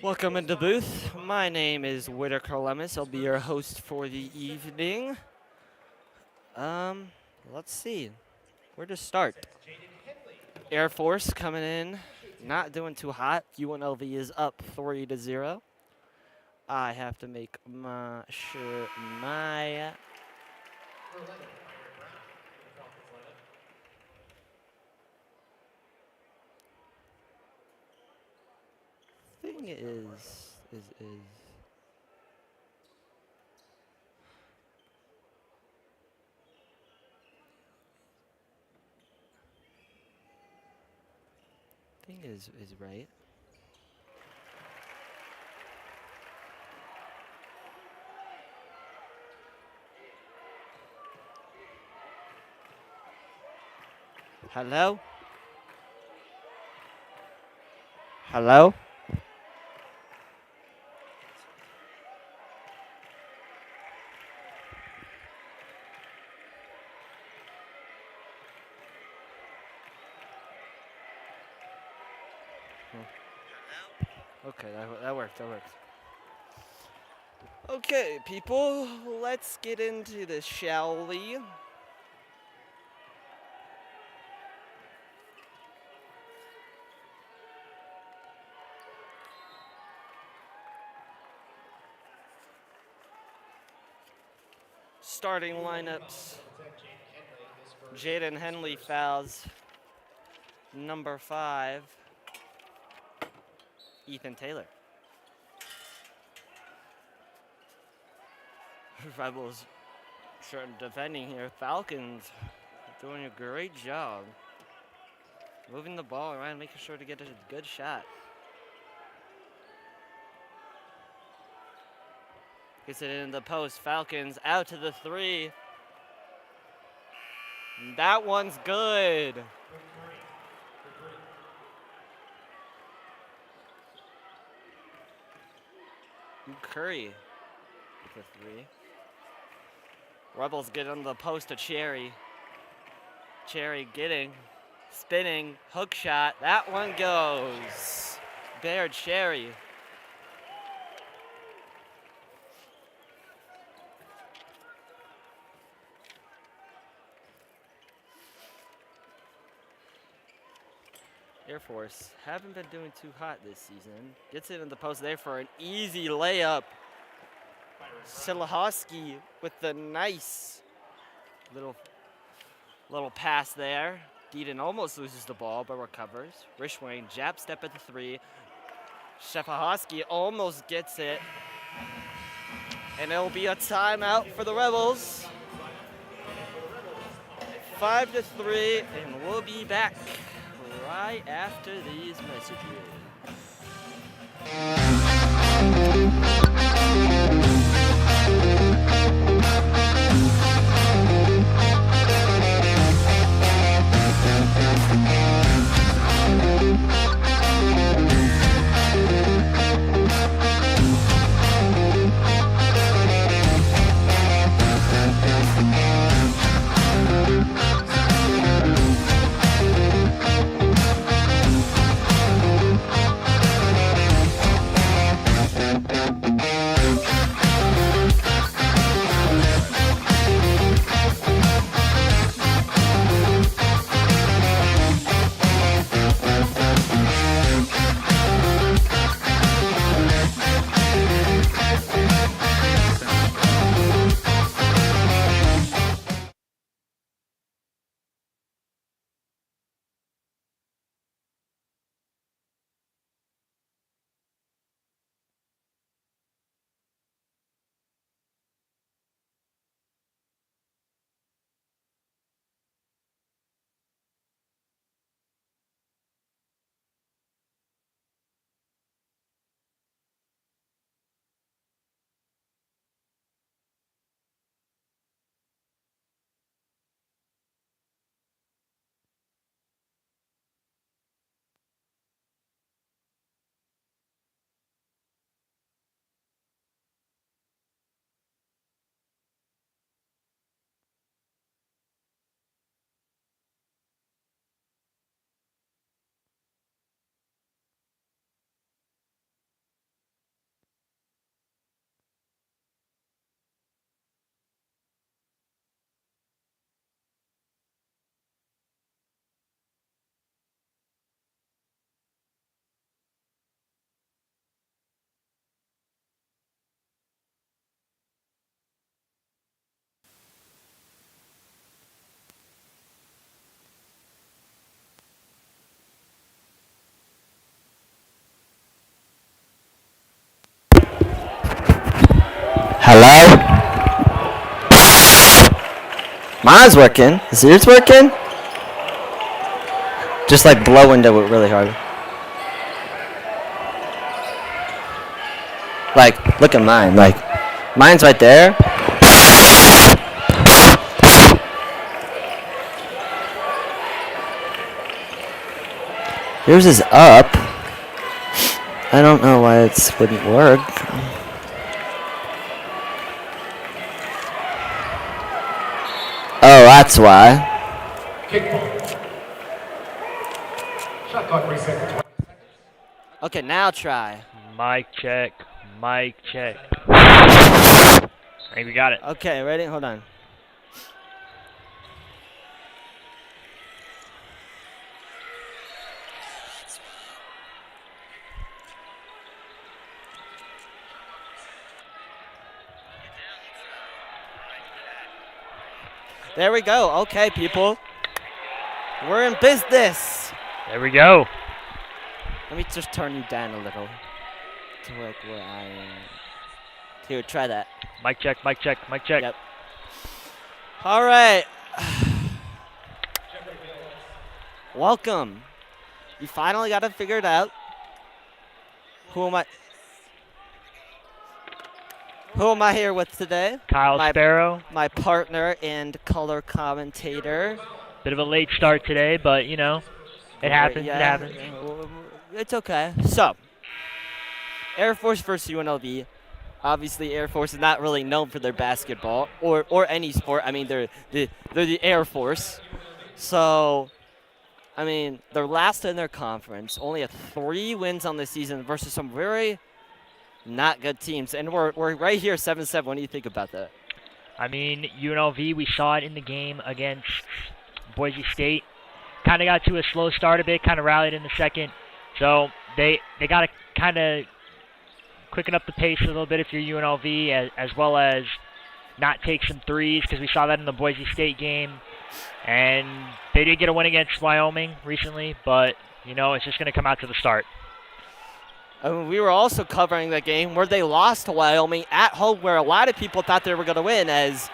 Welcome into booth. My name is Whitaker Lemus. I'll be your host for the evening. Let's see. Where to start? Air Force coming in, not doing too hot. Unlv is up 3-0. I have to make sure my thing is right. Hello? Hello? Okay, that worked. Okay, people, let's get into this, shall we? Starting lineups. Jaden Henley fouls. Number 5, Ethan Taylor. Rebels starting defending here. Falcons doing a great job. Moving the ball around, making sure to get a good shot. Gets it in the post. Falcons out to the 3. That one's good. Curry with the 3. Rebels get on the post to Cherry. Cherry spinning, hook shot. That one goes. Bear Cherry. Air Force haven't been doing too hot this season. Gets it in the post there for an easy layup. Silahowski with the nice little pass there. Deedon almost loses the ball but recovers. Rishwain jab step at the 3. Shefahowski almost gets it. And it'll be a timeout for the Rebels. 5-3, and we'll be back right after these messages. Mine's working. Is yours working? Just like blow into it really hard. Like, look at mine. Like, mine's right there. Yours is up. I don't know why it wouldn't work. Oh, that's why. Shot clock reset for 20 seconds. Okay, now try. Mic check. Mic check. I think we got it. Okay, ready? Hold on. There we go. Okay, people. We're in business. There we go. Let me just turn you down a little to like where I am. Here, try that. Mic check, mic check, mic check. Yep. All right. Welcome. You finally got it figured out. Who am I here with today? Kyle Sparrow. My partner and color commentator. Bit of a late start today, but you know, it happens. Yeah, it happens. It's okay. So, Air Force versus UNLV. Obviously, Air Force is not really known for their basketball or any sport. I mean, they're the Air Force. So, I mean, they're last in their conference. Only have 3 wins on the season versus some very not good teams. And we're right here, 7-7. What do you think about that? I mean, UNLV, we saw it in the game against Boise State. Kind of got to a slow start a bit, kind of rallied in the second. So they got to kind of quicken up the pace a little bit if you're UNLV, as well as not take some threes, because we saw that in the Boise State game. And they did get a win against Wyoming recently, but, you know, it's just going to come out to the start. We were also covering the game where they lost to Wyoming at home, where a lot of people thought they were going to win, as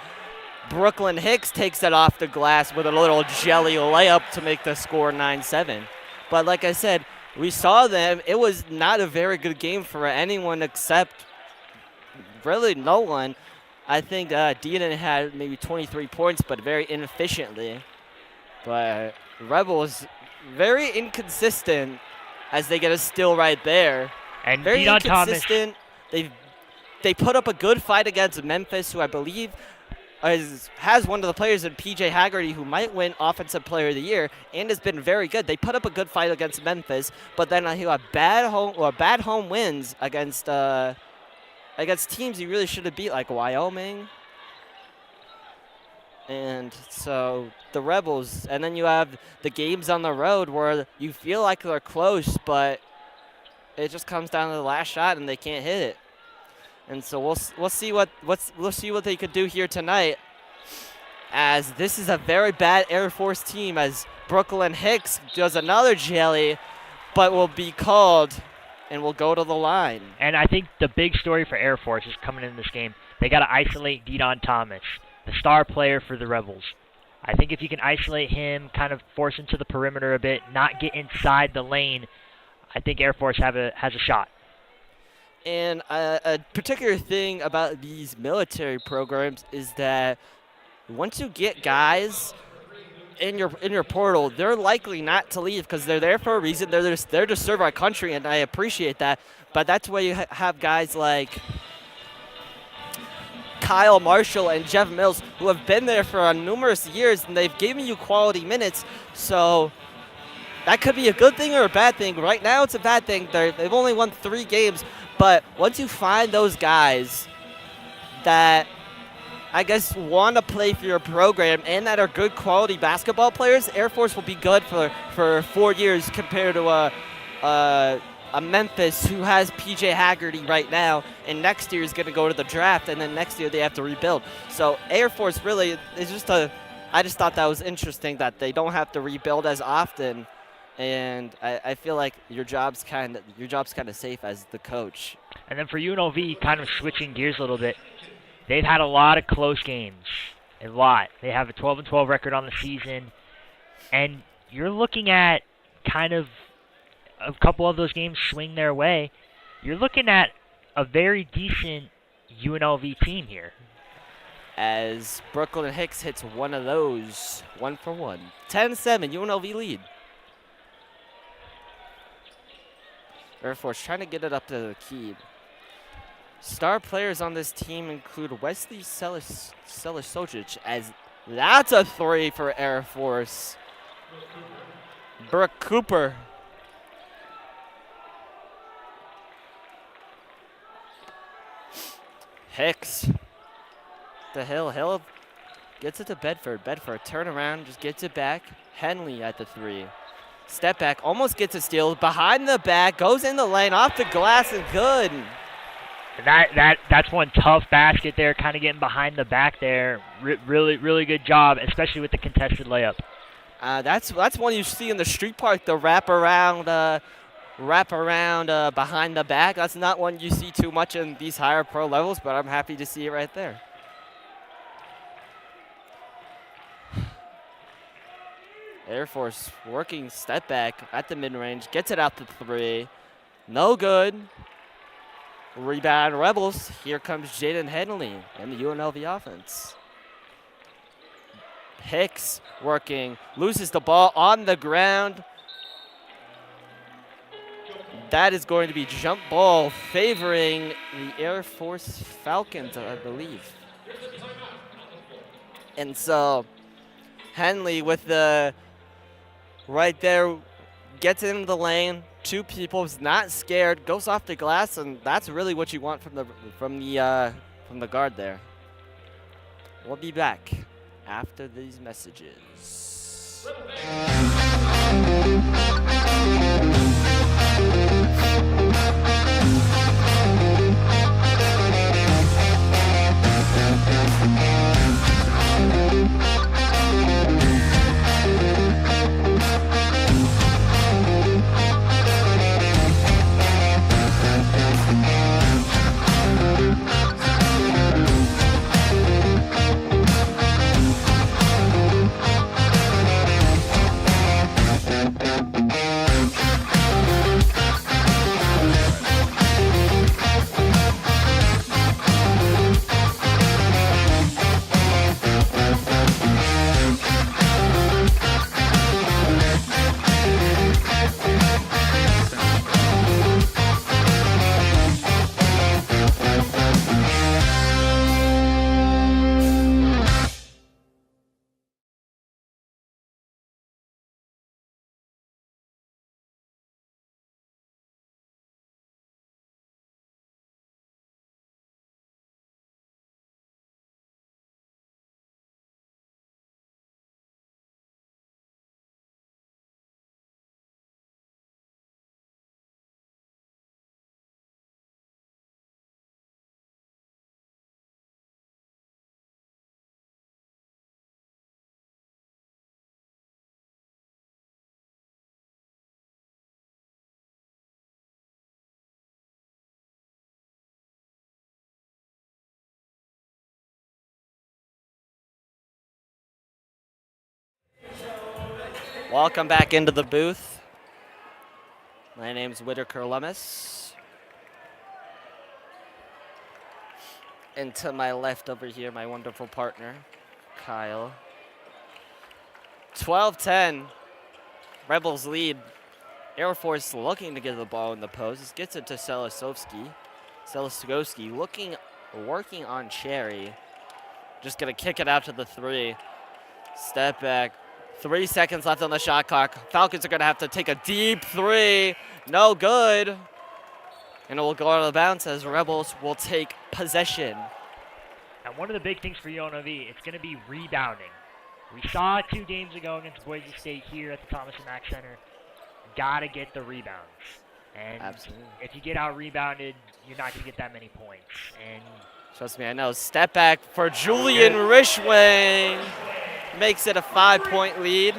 Brooklyn Hicks takes it off the glass with a little jelly layup to make the score 9-7. But like I said, we saw them. It was not a very good game for anyone except really no one. I think Deaton had maybe 23 points, but very inefficiently. But Rebels, very inconsistent as they get a steal right there. And very Deaton inconsistent. Thomas. They put up a good fight against Memphis, who I believe has one of the players in PJ Haggerty, who might win Offensive Player of the Year, and has been very good. They put up a good fight against Memphis, but then he got bad home wins against teams you really should have beat, like Wyoming. And so the Rebels, and then you have the games on the road where you feel like they're close, but it just comes down to the last shot and they can't hit it. And so we'll see what they could do here tonight, as this is a very bad Air Force team, as Brooklyn Hicks does another jelly, but will be called and will go to the line. And I think the big story for Air Force is coming in this game. They got to isolate Deaton Thomas, the star player for the Rebels. I think if you can isolate him, kind of force him to the perimeter a bit, not get inside the lane, I think Air Force has a shot. And a particular thing about these military programs is that once you get guys in your portal, they're likely not to leave because they're there for a reason. They're there to serve our country, and I appreciate that. But that's why you have guys like Kyle Marshall and Jeff Mills, who have been there for numerous years, and they've given you quality minutes. So that could be a good thing or a bad thing. Right now it's a bad thing. They've only won 3 games. But once you find those guys that I guess want to play for your program and that are good quality basketball players, Air Force will be good for 4 years compared to a Memphis who has PJ Haggerty right now, and next year is going to go to the draft, and then next year they have to rebuild. So Air Force really is I just thought that was interesting that they don't have to rebuild as often. And I feel like your job's kind of safe as the coach. And then for UNLV, kind of switching gears a little bit, they've had a lot of close games. A lot. They have a 12-12 record on the season, and you're looking at kind of a couple of those games swing their way. You're looking at a very decent UNLV team here. As Brooklyn Hicks hits one of those, 1 for 1. 10-7, UNLV lead. Air Force trying to get it up to the key. Star players on this team include Wesley Selisic, as that's a 3 for Air Force. Brooke Cooper. Hicks. The Hill gets it to Bedford. Bedford turn around, just gets it back. Henley at the 3. Step back, almost gets a steal. Behind the back, goes in the lane, off the glass, and good. That's one tough basket there, kind of getting behind the back there. Really good job, especially with the contested layup. That's one you see in the street park, the wrap around behind the back. That's not one you see too much in these higher pro levels, but I'm happy to see it right there. Air Force working step back at the mid-range, gets it out to 3. No good. Rebound Rebels. Here comes Jaden Henley and the UNLV offense. Hicks working, loses the ball on the ground. That is going to be jump ball favoring the Air Force Falcons, I believe. And so Henley with the right there, gets into the lane. 2 people, is not scared, goes off the glass, and that's really what you want from the guard there. We'll be back after these messages. Welcome back into the booth. My name's Whitaker Lummis. And to my left over here, my wonderful partner, Kyle. 12-10. Rebels lead. Air Force looking to get the ball in the post. Gets it to Selisic. Working on Cherry. Just going to kick it out to the 3. Step back. 3 seconds left on the shot clock. Falcons are going to have to take a deep 3. No good. And it will go out of the bounce as Rebels will take possession. And one of the big things for UNLV, it's going to be rebounding. We saw it 2 games ago against Boise State here at the Thomas & Mack Center. Got to get the rebounds. And absolutely, if you get out-rebounded, you're not going to get that many points. And trust me, I know. Step back for Julian Rishway. Makes it a 5-point lead.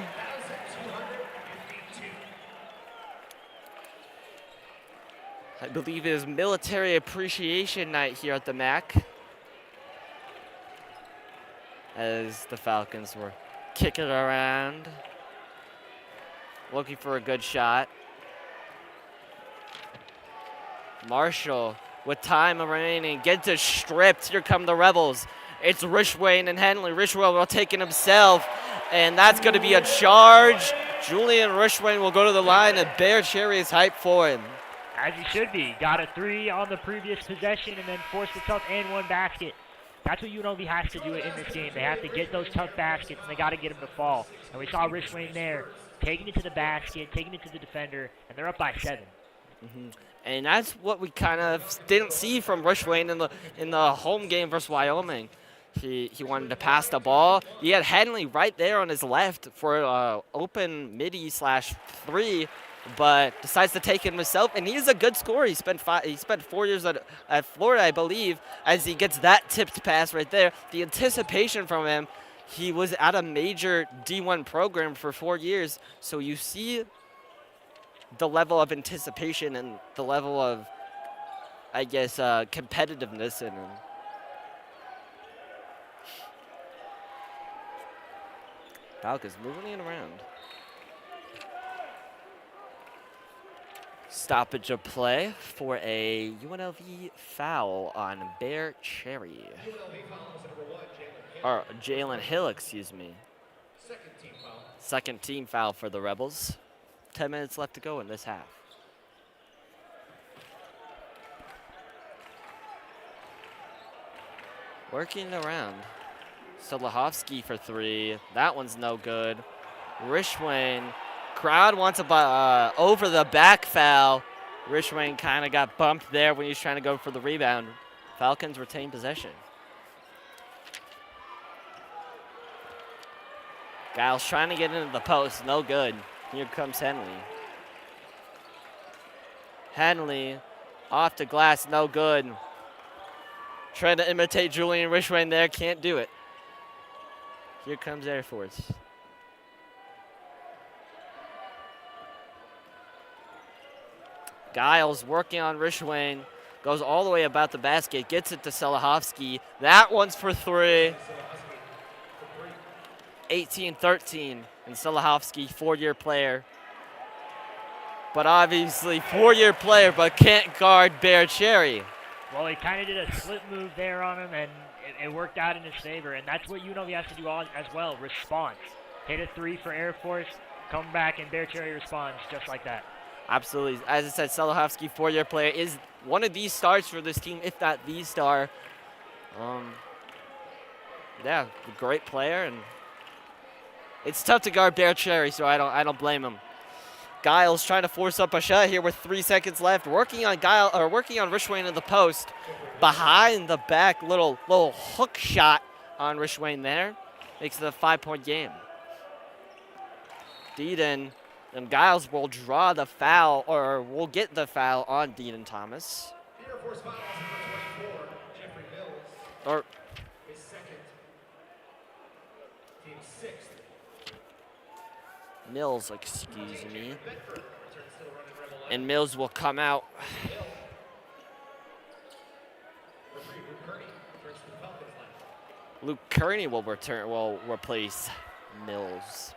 I believe it is Military Appreciation Night here at the MAC. as the Falcons were kicking around, looking for a good shot. Marshall with time remaining gets it stripped. Here come the Rebels. It's Rishwain and Henley. Rishwain will take it himself, and that's going to be a charge. Julian Rishwain will go to the line, and Bear Cherry is hyped for him. As he should be. Got a 3 on the previous possession and then forced a tough and 1 basket. That's what UNLV has to do in this game. They have to get those tough baskets, and they got to get them to fall. And we saw Rishwain there taking it to the basket, taking it to the defender, and they're up by 7. And that's what we kind of didn't see from Rishwain in the home game versus Wyoming. He wanted to pass the ball. He had Henley right there on his left for an open midi/3, but decides to take it himself. And he's a good scorer. He spent 4 years at Florida, I believe, as he gets that tipped pass right there. The anticipation from him, he was at a major D1 program for 4 years. So you see the level of anticipation and the level of, I guess, competitiveness in him. Falcons moving it around. Stoppage of play for a UNLV foul on Bear Cherry. Or Jalen Hill, excuse me. Second team foul for the Rebels. 10 minutes left to go in this half. Working around. Solahovsky for 3. That one's no good. Rishwain. Crowd wants a over the back foul. Rishwain kind of got bumped there when he was trying to go for the rebound. Falcons retain possession. Giles trying to get into the post. No good. Here comes Henley. Henley off the glass. No good. Trying to imitate Julian Rishwain there. Can't do it. Here comes Air Force. Giles working on Rishwain. Goes all the way about the basket. Gets it to Selahovsky. That one's for 3. 18-13. And Selahovsky, 4-year player. But obviously, 4-year player, but can't guard Bear Cherry. Well, he kind of did a slip move there on him, and it worked out in his favor. And that's what UNLV has to do as well, response. Hit a 3 for Air Force, come back, and Bear Cherry responds just like that. Absolutely. As I said, Selahovsky, 4-year player, is one of these stars for this team, if not the star. Yeah, great player, and it's tough to guard Bear Cherry, so I don't blame him. Giles trying to force up a shot here with 3 seconds left. Working on Rishwain in the post. Behind the back, little hook shot on Rishwain there. Makes it a 5-point game. Deedon and Giles will draw the foul, or will get the foul on Deedon Thomas. Air Force Falcons number 24, Jeffrey Mills. Or His second. Team 6th. Mills, excuse me. And Mills will come out. Luke Kearney will replace Mills.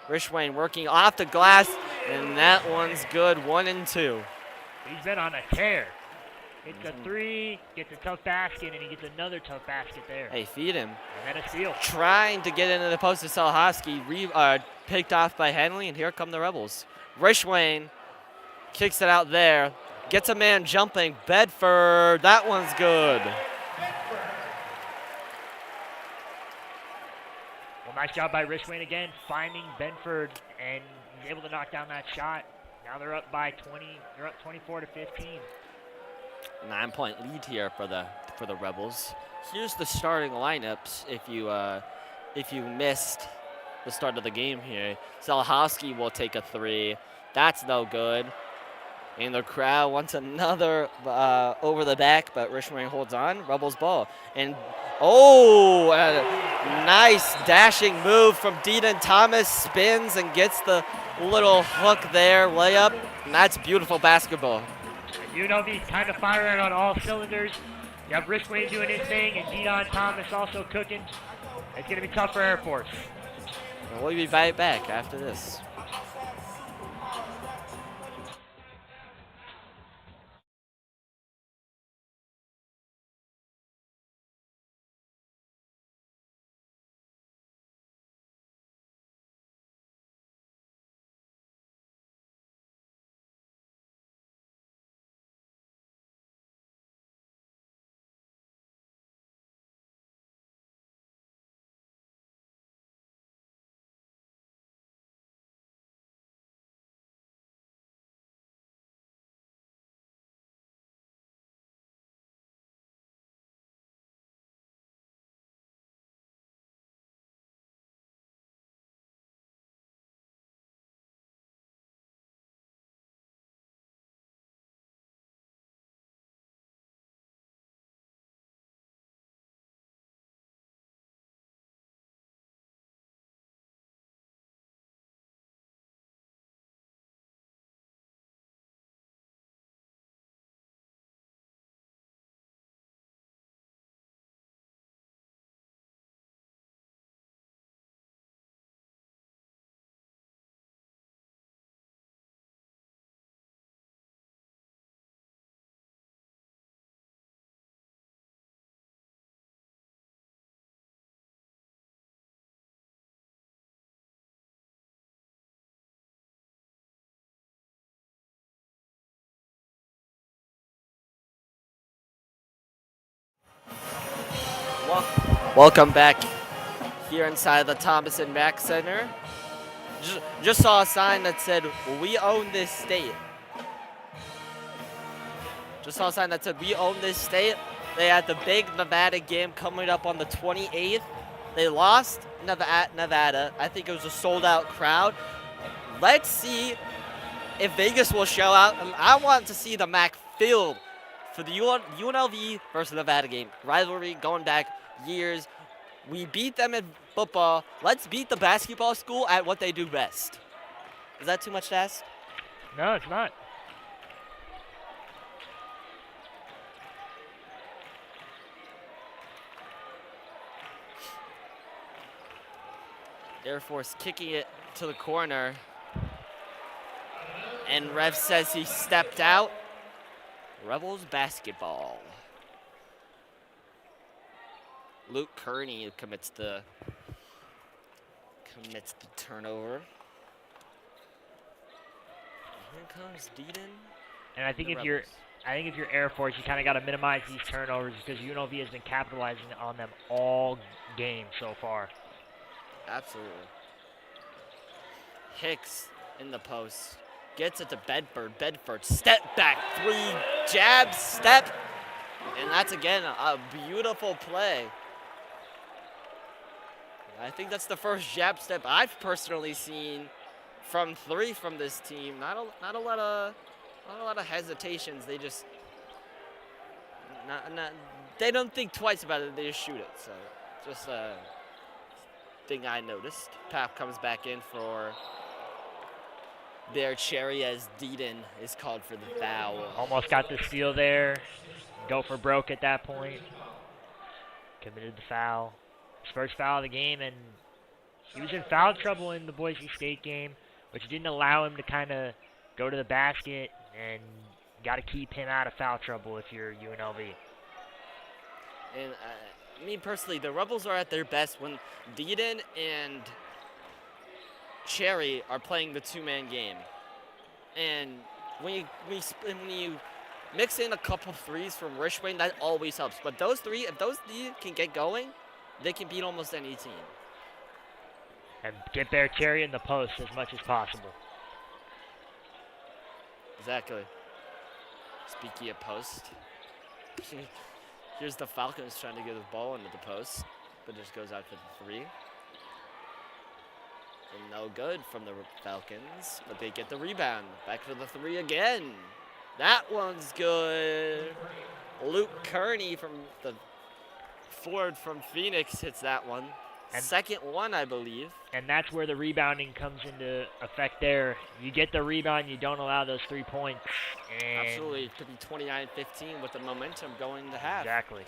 Rishwain working off the glass, and that one's good, 1 and 2. He's been on a tear. Gets a 3, gets a tough basket, and he gets another tough basket there. Hey, feed him. And then a steal. Trying to get into the post of Selahovsky, picked off by Henley, and here come the Rebels. Rishwain kicks it out there, gets a man jumping. Bedford, that one's good. Well, nice job by Rishwain again, finding Benford and able to knock down that shot. Now they're up by 20. They're up 24-15. 9-point lead here for the Rebels. Here's the starting lineups if you missed the start of the game here. Selahovsky will take a 3. That's no good. And the crowd wants another over the back, but Rishwain holds on. Rebels ball. And a nice dashing move from Deedon Thomas. Spins and gets the little hook there, layup. And that's beautiful basketball. UNLV kind of firing on all cylinders. You have Richway doing his thing, and Deon Thomas also cooking. It's going to be tough for Air Force. And we'll be right back after this. Welcome back here inside the Thomas and Mack Center. Just saw a sign that said, "We own this state." Just saw a sign that said, "We own this state." They had the big Nevada game coming up on the 28th. They lost Nevada. I think it was a sold-out crowd. Let's see if Vegas will show out. I want to see the Mac filled for the UNLV versus Nevada game. Rivalry going back years. We beat them in football. Let's beat the basketball school at what they do best. Is that too much to ask? No, it's not. Air Force kicking it to the corner. And ref says he stepped out. Rebels basketball. Luke Kearney commits the turnover. Here comes Deedon. And I think if you're Air Force, you kind of got to minimize these turnovers because UNLV has been capitalizing on them all game so far. Absolutely. Hicks in the post. Gets it to Bedford. Bedford, step back, 3, jab, step. And that's, again, a beautiful play. I think that's the first jab step I've personally seen from 3 from this team. Not a lot of hesitations. They just they don't think twice about it. They just shoot it. So just a thing I noticed. Pap comes back in for their Cherry as Deedon is called for the foul. Almost got the steal there. Go for broke at that point. Committed the foul. His first foul of the game, and he was in foul trouble in the Boise State game, which didn't allow him to kind of go to the basket, and got to keep him out of foul trouble if you're UNLV. And me personally, the Rebels are at their best when Deedon and Cherry are playing the two-man game. And when you mix in a couple threes from Richway, that always helps. But those three, if those three can get going, they can beat almost any team. And get their Cherry in the post as much as possible. Exactly. Speaking of post, here's the Falcons trying to get the ball into the post, but just goes out for the 3. And no good from the Falcons, but they get the rebound. Back to the 3 again. That one's good. Luke Kearney from the forward from Phoenix hits that one. And- second one, I believe. And that's where the rebounding comes into effect there. You get the rebound, you don't allow those 3 points. And Absolutely. It could be 29-15 with the momentum going to half. Exactly.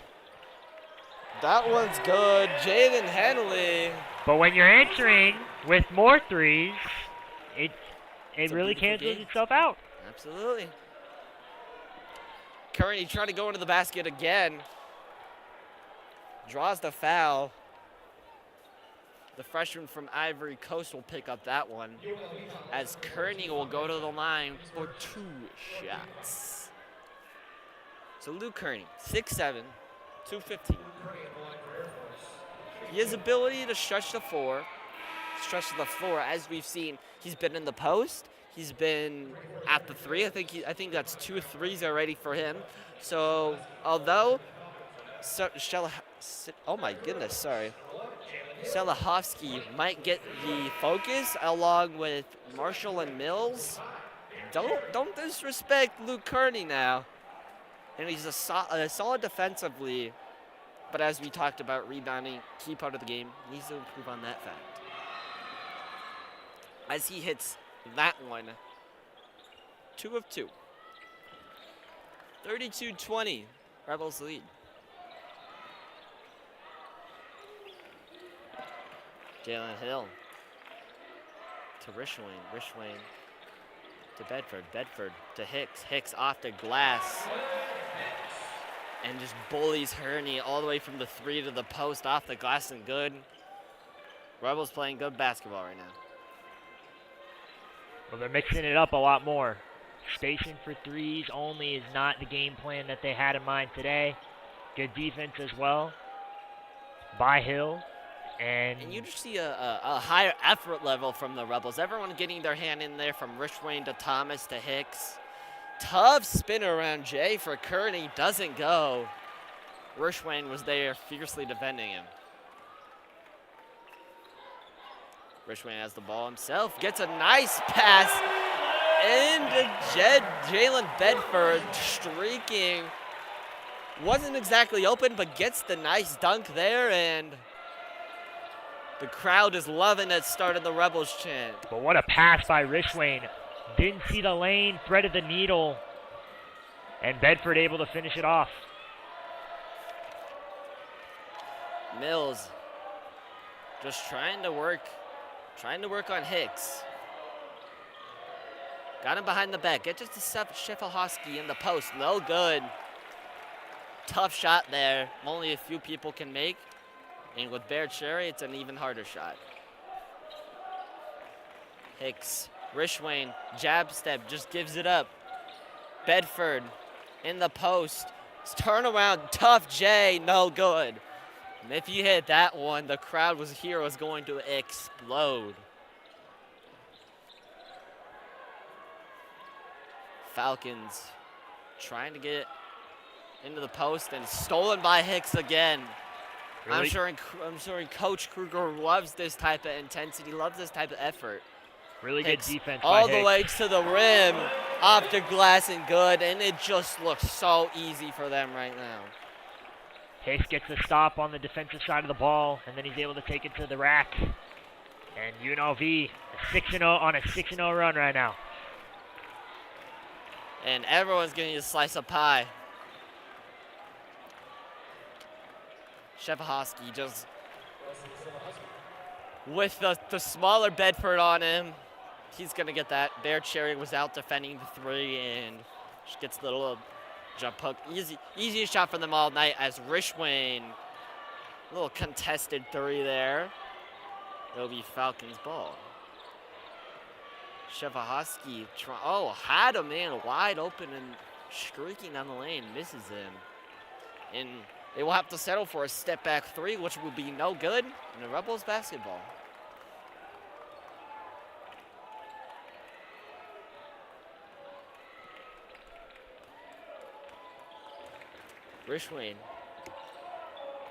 That one's good. Jaden Henley. But when you're answering with more threes, it It's a really beautiful cancels game. itself out. Absolutely. Kearney trying to go into the basket again. Draws the foul. The freshman from Ivory Coast will pick up that one, as Kearney will go to the line for 2 shots. So Luke Kearney, 6'7", 215. He has ability to stretch the floor, as we've seen. He's been in the post. He's been at the three. I think that's 2 threes already for him. So although, oh my goodness, sorry. Selahovsky might get the focus along with Marshall and Mills. Don't disrespect Luke Kearney now. And he's a solid defensively, but as we talked about, rebounding, key part of the game, needs to improve on that fact. As he hits that one, 2 of 2. 32-20, Rebels lead. Jalen Hill to Rishwain. Rishwain to Bedford. Bedford to Hicks. Hicks off the glass. And just bullies Herney all the way from the 3 to the post, off the glass and good. Rebels playing good basketball right now. Well, they're mixing it up a lot more. Spacing for threes only is not the game plan that they had in mind today. Good defense as well by Hill. And you just see a higher effort level from the Rebels. Everyone getting their hand in there, from Rishwain to Thomas to Hicks. Tough spin around Jay for Kearney. Doesn't go. Rishwain was there fiercely defending him. Rishwain has the ball himself. Gets a nice pass into Jalen Bedford, streaking. Wasn't exactly open, but gets the nice dunk there, and the crowd is loving that start of the Rebels chant. But what a pass by Rishwain. Didn't see the lane, threaded the needle, and Bedford able to finish it off. Mills just trying to work on Hicks. Got him behind the back. Get just to Sheffelhosky in the post. No good. Tough shot there. Only a few people can make. And with Bear Cherry, it's an even harder shot. Hicks, Rishwain, jab step, just gives it up. Bedford in the post. Turnaround, tough J, no good. And if you hit that one, the crowd was going to explode. Falcons trying to get into the post and stolen by Hicks again. Really? I'm sure Coach Kruger loves this type of intensity, loves this type of effort. Really Hicks good defense by all Hicks. the way to the rim, off the glass and good, and it just looks so easy for them right now. Hicks gets the stop on the defensive side of the ball, and then he's able to take it to the rack. And UNLV 6-0 on a 6-0 run right now. And everyone's getting a slice of pie. Sheffelhosky just with the smaller Bedford on him. He's going to get that. Bear Cherry was out defending the 3 and just gets the little jump hook. Easiest shot for them all night as Rishwain, a little contested 3 there. It'll be Falcons ball. Sheffelhosky, had a man wide open and streaking down the lane, misses him. And they will have to settle for a step back 3, which will be no good in the Rebels basketball. Rishwain,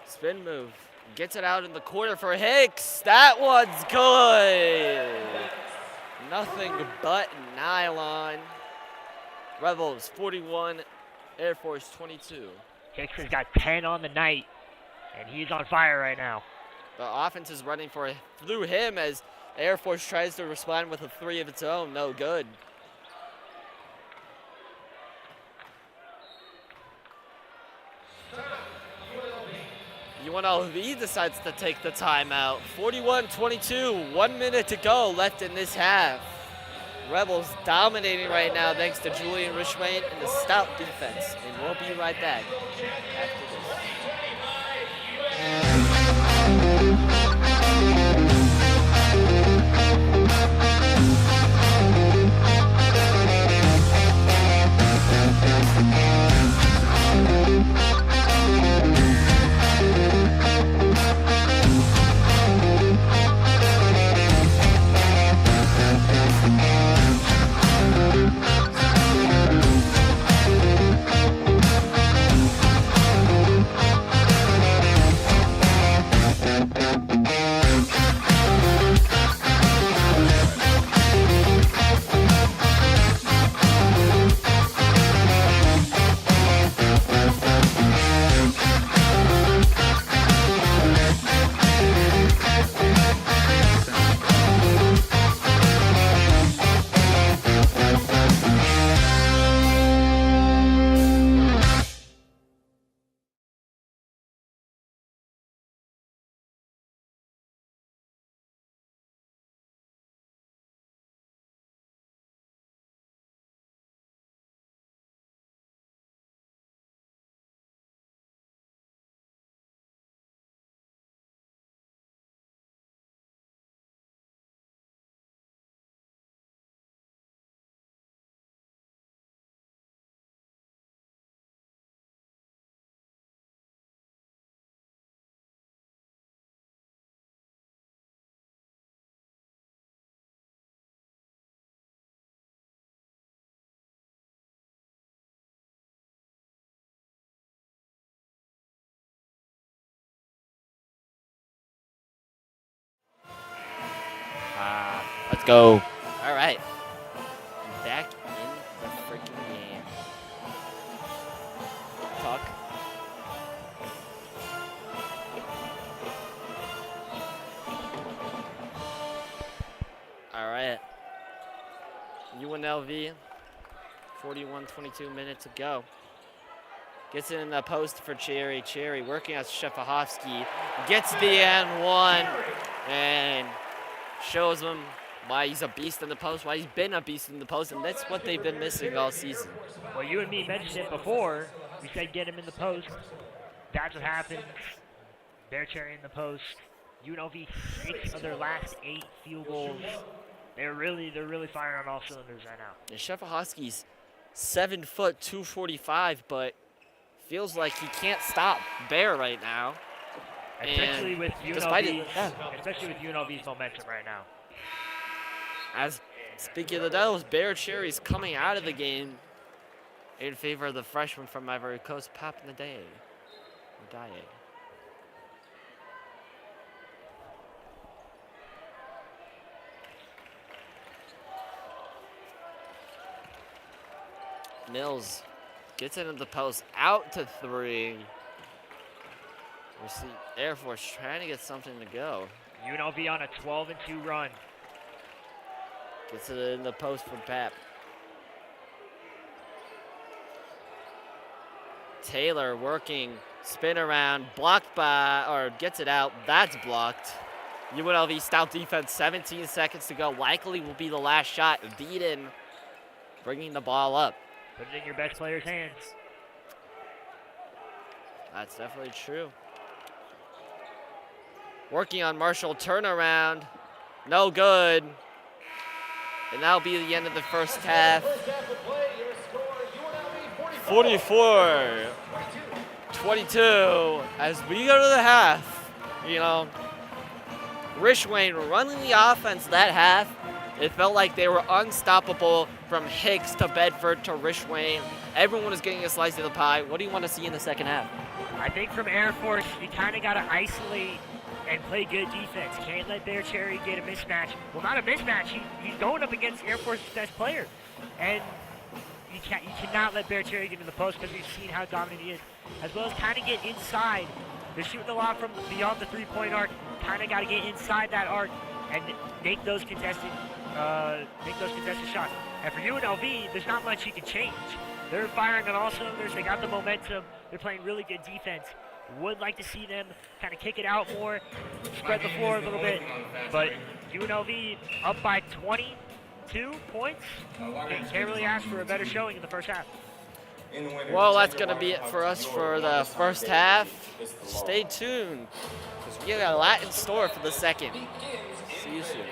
spin move, gets it out in the corner for Hicks. That one's good. Nothing but nylon. Rebels 41, Air Force 22. Hicks has got 10 on the night, and he's on fire right now. The offense is running through him as Air Force tries to respond with a 3 of its own. No good. UNLV decides to take the timeout. 41-22, 1 minute to go left in this half. Rebels dominating right now thanks to Julian Rishwain and the stout defense. And we'll be right back after this. Let's go. All right. Back in the freaking game. Tuck. All right. UNLV, 41-22 minutes to go. Gets it in the post for Cherry. Cherry working on Shefahovsky. Gets the and one. And shows him why he's a beast in the post, why he's been a beast in the post, and that's what they've been missing all season. Well, you and me mentioned it before. We said get him in the post. That's what happens. Bear Cherry in the post. UNLV 6 of their last 8 field goals. They're really firing on all cylinders right now. And Shefahovsky's 7 foot 245, but feels like he can't stop Bear right now. Especially with UNLV's momentum right now. As speaking of the Devils, Bear Cherry's coming out of the game in favor of the freshman from Ivory Coast, Papnadaye. Mills gets into the post, out to 3. We see Air Force trying to get something to go. UNLV on a 12-2 run. Gets it in the post for Pap. Taylor working, spin around, blocked by, or gets it out. That's blocked. UNLV stout defense, 17 seconds to go. Likely will be the last shot. Deedon bringing the ball up. Put it in your best player's hands. That's definitely true. Working on Marshall, turnaround. No good. And that'll be the end of the first half. 44-22 as we go to the half. You know, Rishwain running the offense that half. It felt like they were unstoppable from Hicks to Bedford to Rishwain. Everyone was getting a slice of the pie. What do you want to see in the second half? I think from Air Force, you kind of got to isolate and play good defense. Can't let Bear Cherry get a mismatch. Well, not a mismatch. He's going up against Air Force's best player. And you cannot let Bear Cherry get in the post because we've seen how dominant he is. As well as kind of get inside They're shooting a lot from beyond the three-point arc. Kind of got to get inside that arc and make those contested shots. And for UNLV, there's not much you can change. They're firing on all cylinders. They got the momentum. They're playing really good defense. Would like to see them kind of kick it out more, spread the floor a little bit. But UNLV up by 22 points. Can't really ask for a better showing in the first half. Well, that's going to be it for us for the first half. Stay tuned, because we got a lot in store for the second. See you soon.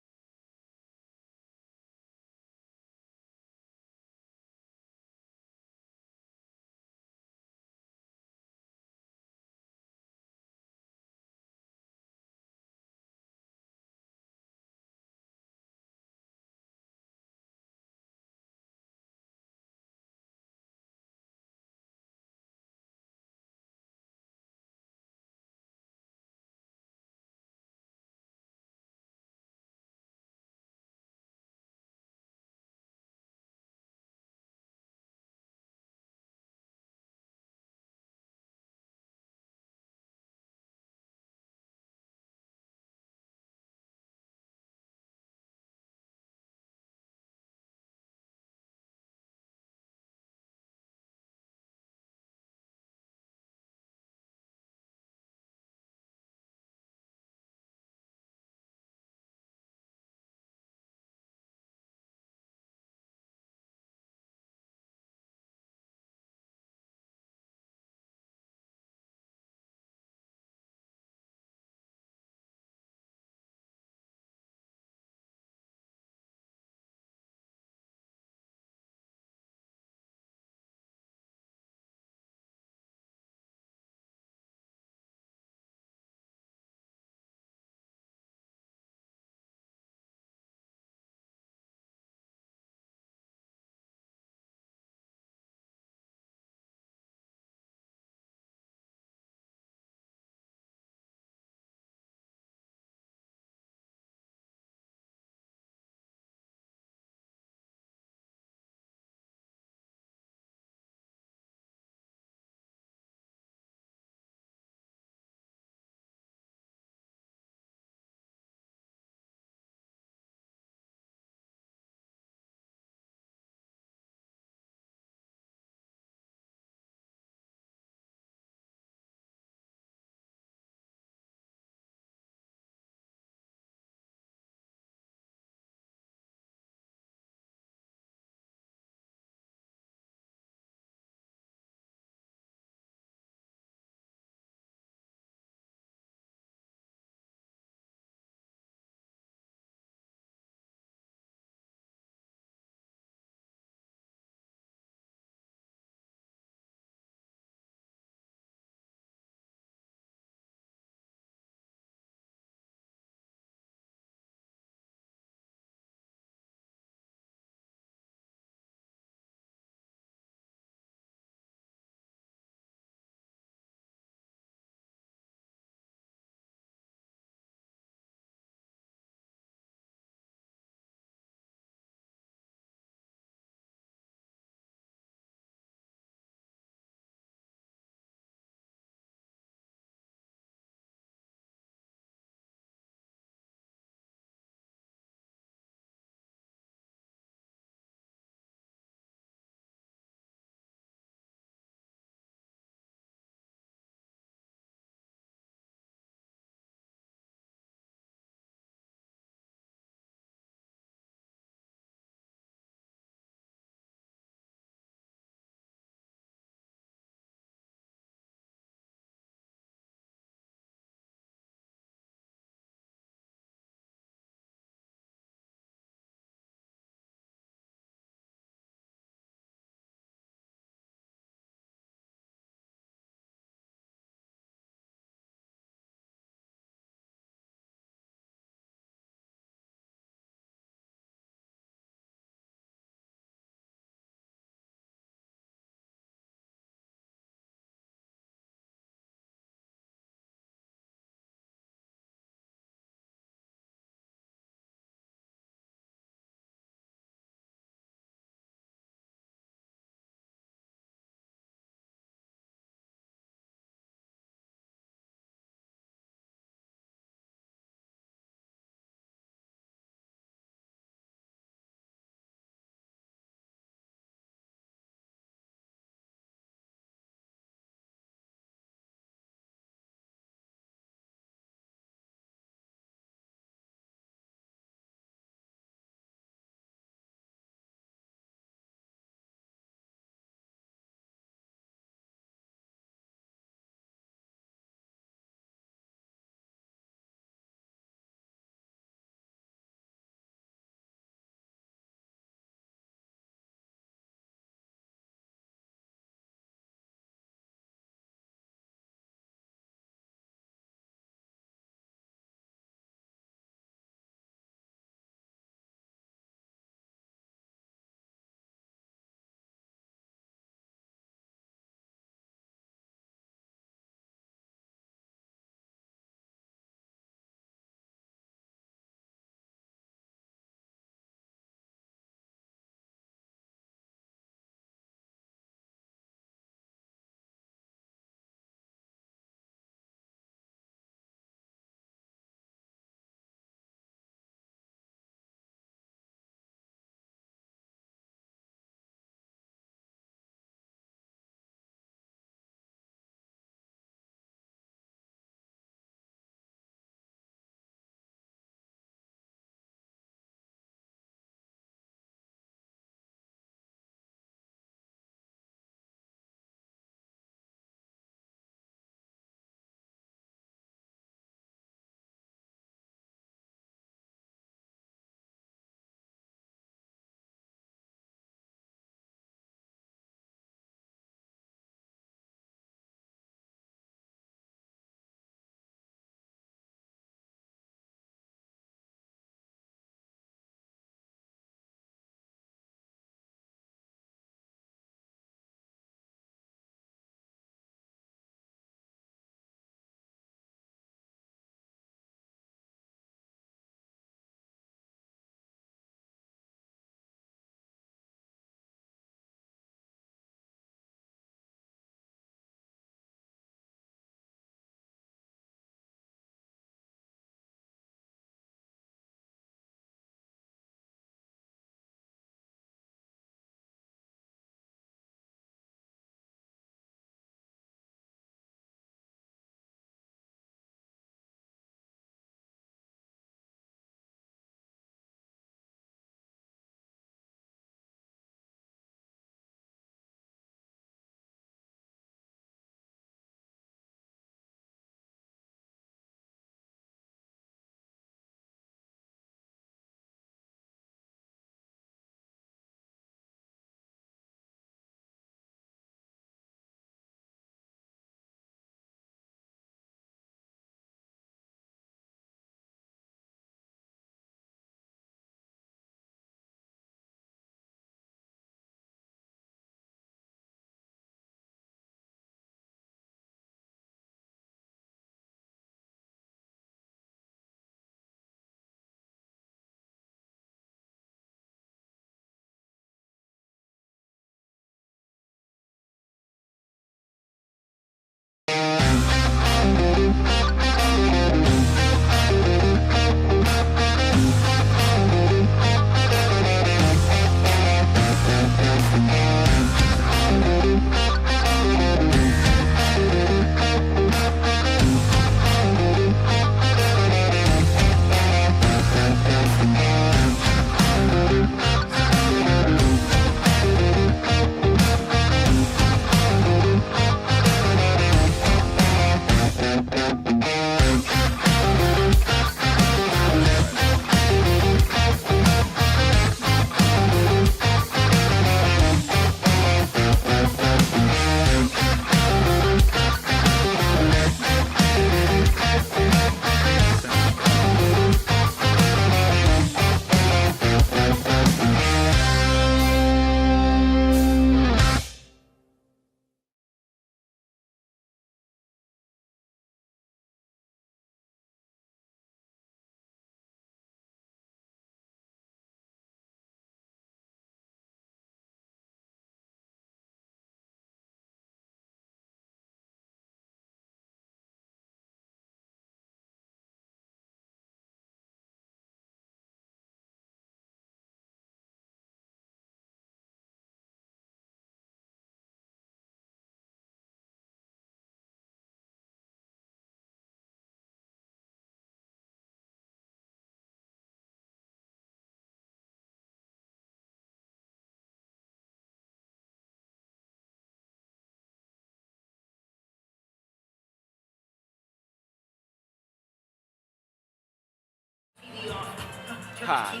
Ha.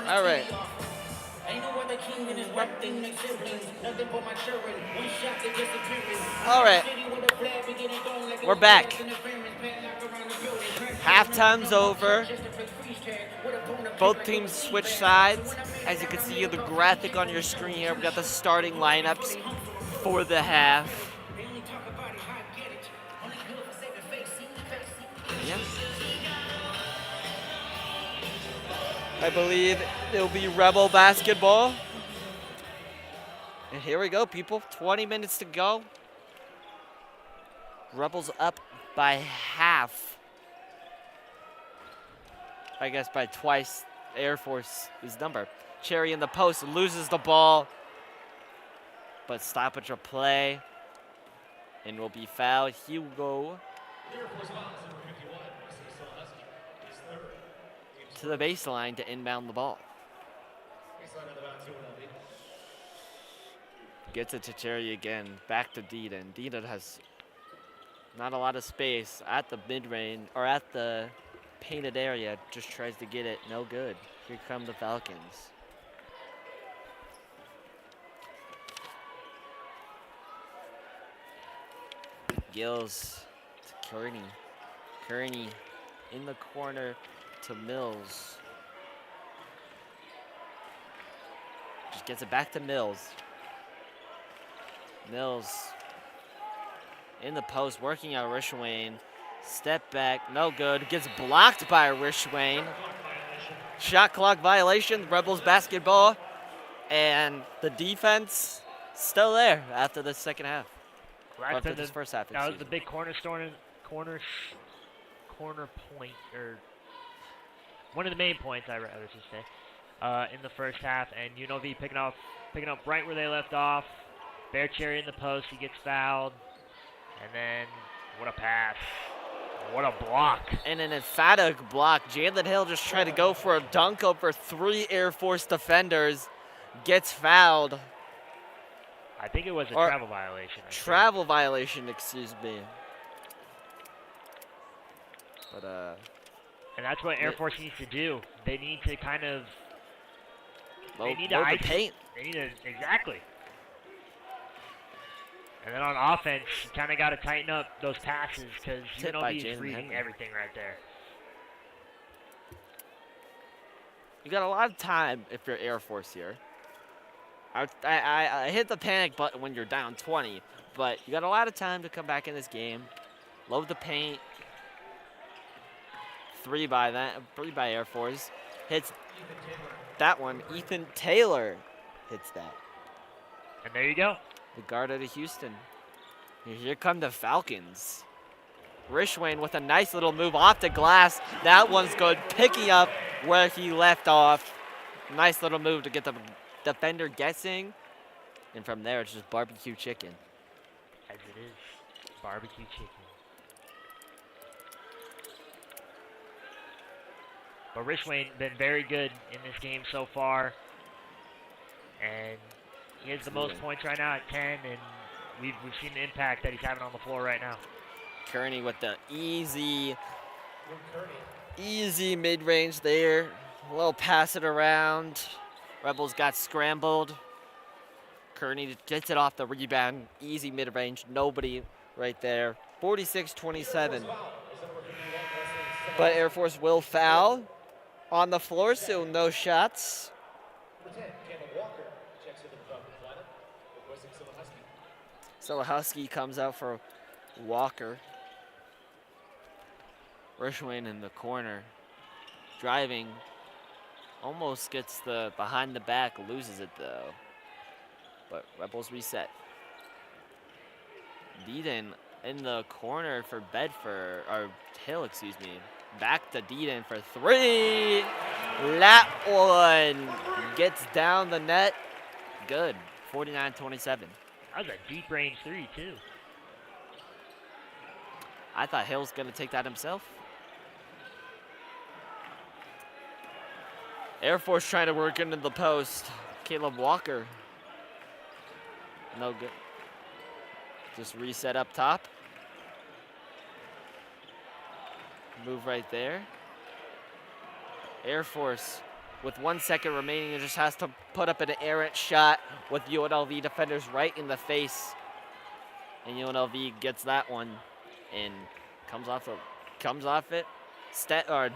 All right. All right. We're back. Halftime's over. Both teams switch sides. As you can see in the graphic on your screen here, we got the starting lineups for the half. Yeah. I believe it'll be Rebel basketball. And here we go, people. 20 minutes to go. Rebels up by half. I guess by twice Air Force's number. Cherry in the post loses the ball. But stoppage of play. And will be fouled. Hugo to the baseline to inbound the ball. Gets it to Cherry again. Back to Deedon. Deedon has not a lot of space at the mid-range or at the painted area. Just tries to get it. No good. Here come the Falcons. Gills to Kearney. Kearney in the corner to Mills. Just gets it back to Mills. Mills in the post, working out Rishwain. Step back, no good. Gets blocked by Rishwain. Shot clock violation, Rebels basketball. And the defense still there after the second half. Right after to this first half, that was excuse the me. big corner point, or one of the main points, I should say, in the first half. And UNLV picking up right where they left off. Bear Cherry in the post, he gets fouled. And then, what a pass. What a block. And an emphatic block. Jalen Hill just tried to go for a dunk over 3 Air Force defenders. Gets fouled. I think it was a travel violation. Travel violation, excuse me. But, and that's what Air Force needs to do. They need to kind of... load to the paint. They need to, exactly. And then on offense, you kind of got to tighten up those passes because UNLV is reading everything right there. You got a lot of time if you're Air Force here. I hit the panic button when you're down 20, but you got a lot of time to come back in this game. Load the paint. 3 by Air Force. Hits that one. Ethan Taylor hits that. And there you go. The guard out of Houston. Here come the Falcons. Rishwain with a nice little move off the glass. That one's good. Picking up where he left off. Nice little move to get the defender guessing. And from there, it's just barbecue chicken. As it is. Barbecue chicken. But Rishwain been very good in this game so far. And he has the most points right now at 10, and we've seen the impact that he's having on the floor right now. Kearney with the easy mid-range there. A little pass it around. Rebels got scrambled. Kearney gets it off the rebound. Easy mid-range. Nobody right there. 46-27. But Air Force will foul on the floor, so no shots. Silahusky comes out for Walker. Rishwain in the corner. Driving. Almost gets the behind the back, loses it though. But Rebels reset. Deedon in the corner for Bedford, or Hill, excuse me. Back to Deedon for 3. That one gets down the net. Good. 49-27. That was a deep range 3 too. I thought Hill's gonna take that himself. Air Force trying to work into the post. Caleb Walker. No good. Just reset up top. Move right there. Air Force with 1 second remaining, and just has to put up an errant shot with UNLV defenders right in the face. And UNLV gets that one and comes off it.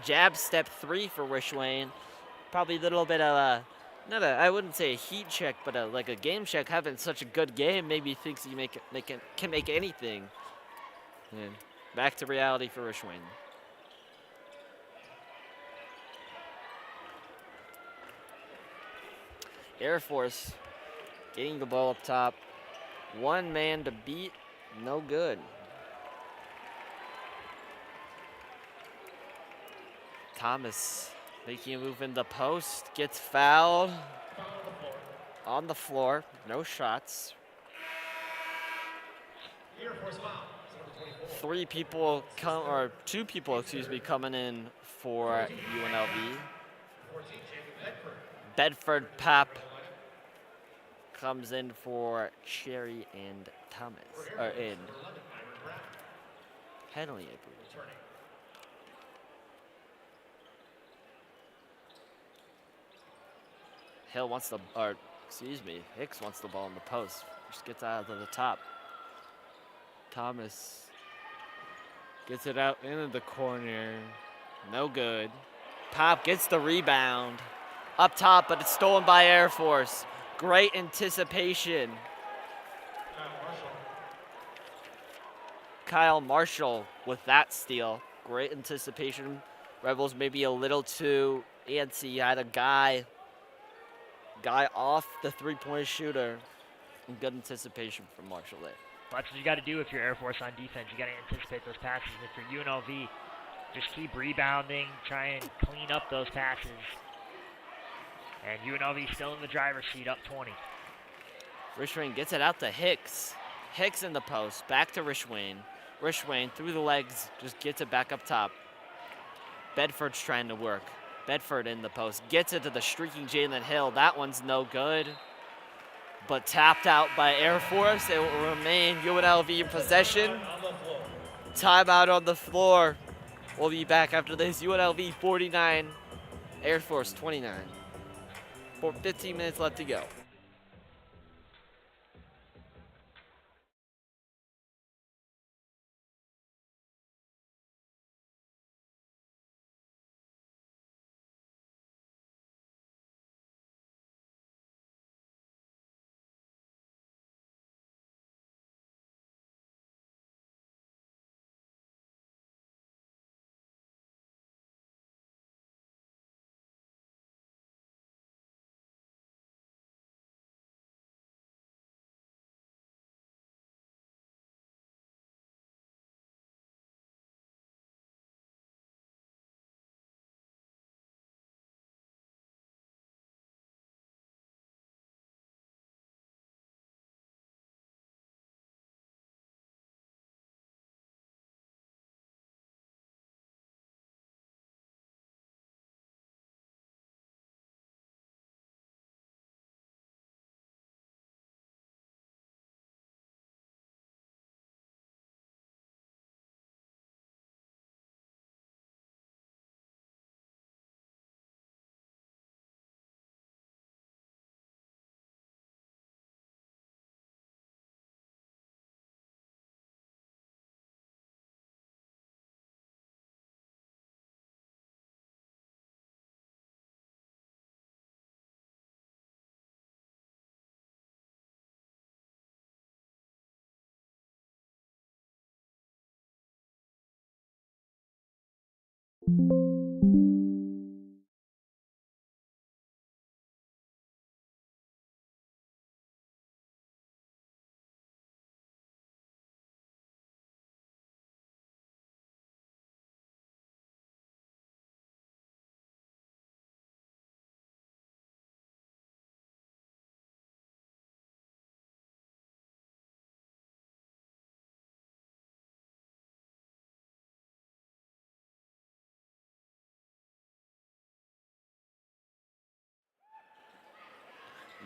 Jab step 3 for Rishwain. Probably a little bit of I wouldn't say a heat check, but like a game check. Having such a good game, maybe thinks he can make anything. And back to reality for Rishwain. Air Force getting the ball up top. 1 man to beat, no good. Thomas making a move in the post, gets fouled on the floor, no shots. Air Force foul. Number 24. 2 people, coming in for UNLV. 14, Jacob Bedford. Bedford Pap comes in for Cherry and Thomas, or in 11, Byron Brown. Henley, I believe. Returning. Hicks wants the ball in the post. Just gets out of the top. Thomas gets it out into the corner. No good. Pop gets the rebound. Up top, but it's stolen by Air Force. Great anticipation. Kyle Marshall with that steal. Great anticipation. Rebels maybe a little too antsy. Had a guy off the three-point shooter. And good anticipation from Marshall there. That's what you got to do if you're Air Force on defense. You got to anticipate those passes. And if you're UNLV, just keep rebounding, try and clean up those passes. And UNLV still in the driver's seat, up 20. Rishwain gets it out to Hicks. Hicks in the post, back to Rishwain. Rishwain through the legs, just gets it back up top. Bedford's trying to work. Bedford in the post, gets it to the streaking Jalen Hill. That one's no good, but tapped out by Air Force. It will remain UNLV in possession. Timeout on the floor. We'll be back after this. UNLV 49, Air Force 29. 15 minutes left to go.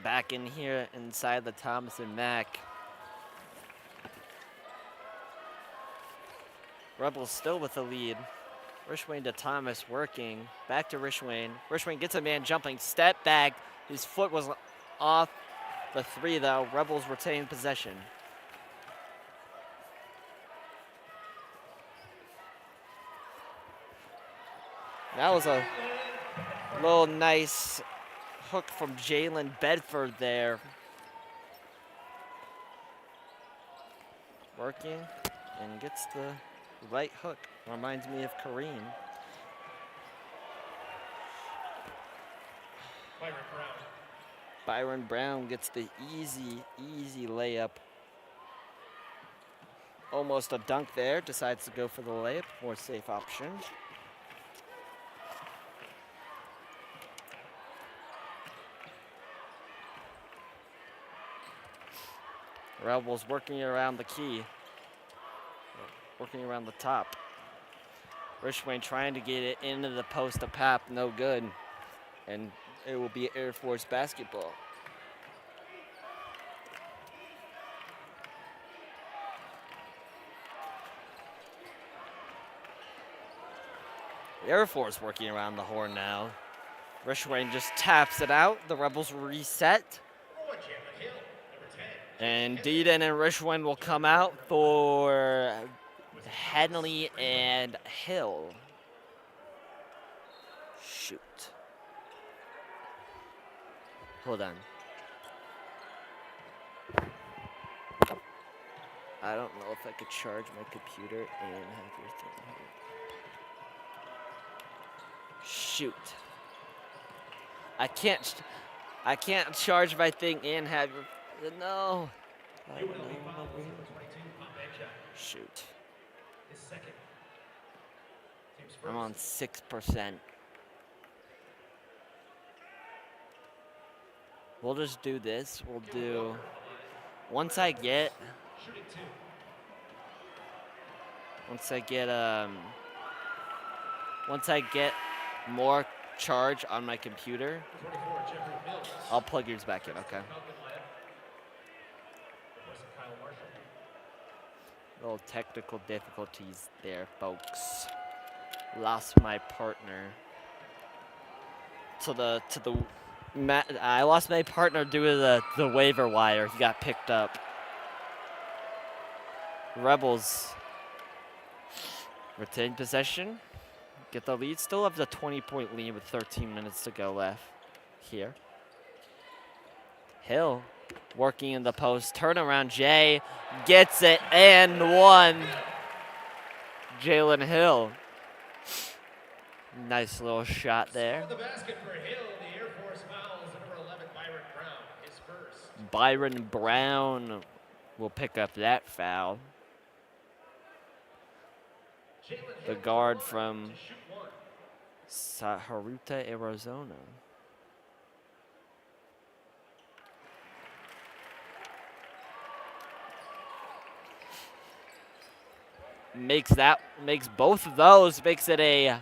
Back in here inside the Thomas and Mack. Rebels still with the lead. Rishwain to Thomas working. Back to Rishwain. Rishwain gets a man jumping. Step back. His foot was off the 3, though. Rebels retain possession. That was a little nice hook from Jalen Bedford there. Working and gets the right hook. Reminds me of Kareem. Byron Brown gets the easy layup. Almost a dunk there. Decides to go for the layup. More safe option. Rebels working around the key. Working around the top. Rishwain trying to get it into the post of Pap. No good. And it will be Air Force basketball. Air Force working around the horn now. Rishwain just taps it out. The Rebels reset. And Deedon and Rishwain will come out for Henley and Hill. Shoot. Hold on. I don't know if I could charge my computer and have your thing here. Shoot. I can't charge my thing and have your, no. Shoot. I'm on 6%. We'll just do this. We'll do, once I get more charge on my computer, I'll plug yours back in, okay? Little technical difficulties there, folks. Lost my partner. I lost my partner due to the waiver wire. He got picked up. Rebels retain possession. Get the lead. Still have the 20-point lead with 13 minutes to go left here. Hill working in the post. Turnaround. Jay gets it and one. Jalen Hill. Nice little shot there. The basket for Hill, the Air Force fouls, number 11, Byron Brown, his first. Byron Brown will pick up that foul. The guard from Haruta, Arizona. Makes both of those, makes it a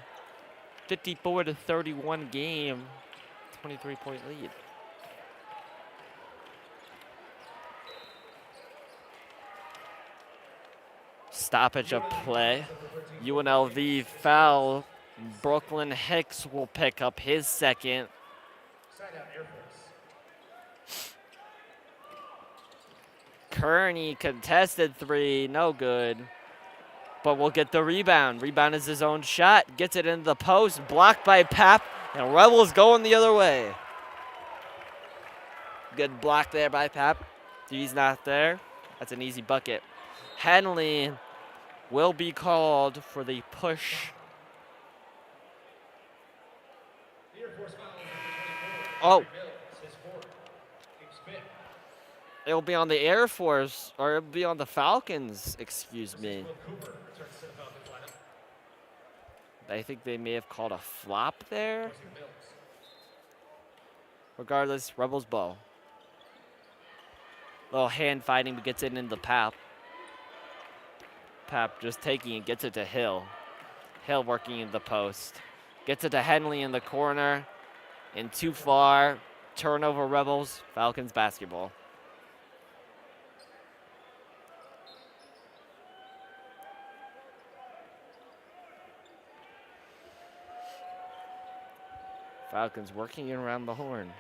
54-31 game, 23-point lead. Stoppage of play. UNLV foul. Brooklyn Hicks will pick up his second. Kearney contested 3, no good. But we'll get the rebound. Rebound is his own shot. Gets it into the post. Blocked by Pap. And Rebels going the other way. Good block there by Pap. He's not there. That's an easy bucket. Henley will be called for the push. Oh. It'll be on the Air Force, or it'll be on the Falcons, excuse me. I think they may have called a flop there. Regardless, Rebels ball. Little hand fighting, but gets it into Pap. Pap just taking it, gets it to Hill. Hill working in the post. Gets it to Henley in the corner. And too far. Turnover, Rebels. Falcons basketball. Falcons working around the horn.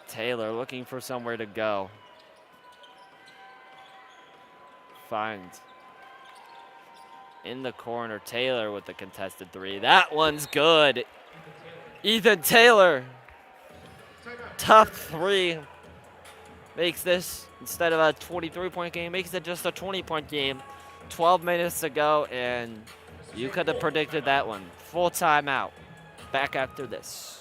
Taylor looking for somewhere to go. Finds in the corner. Taylor with the contested three. That one's good. Ethan Taylor. Tough three. Makes this, instead of a 23-point game, makes it just a 20-point game. 12 minutes to go, and you could have predicted that one. Full timeout. Back after this.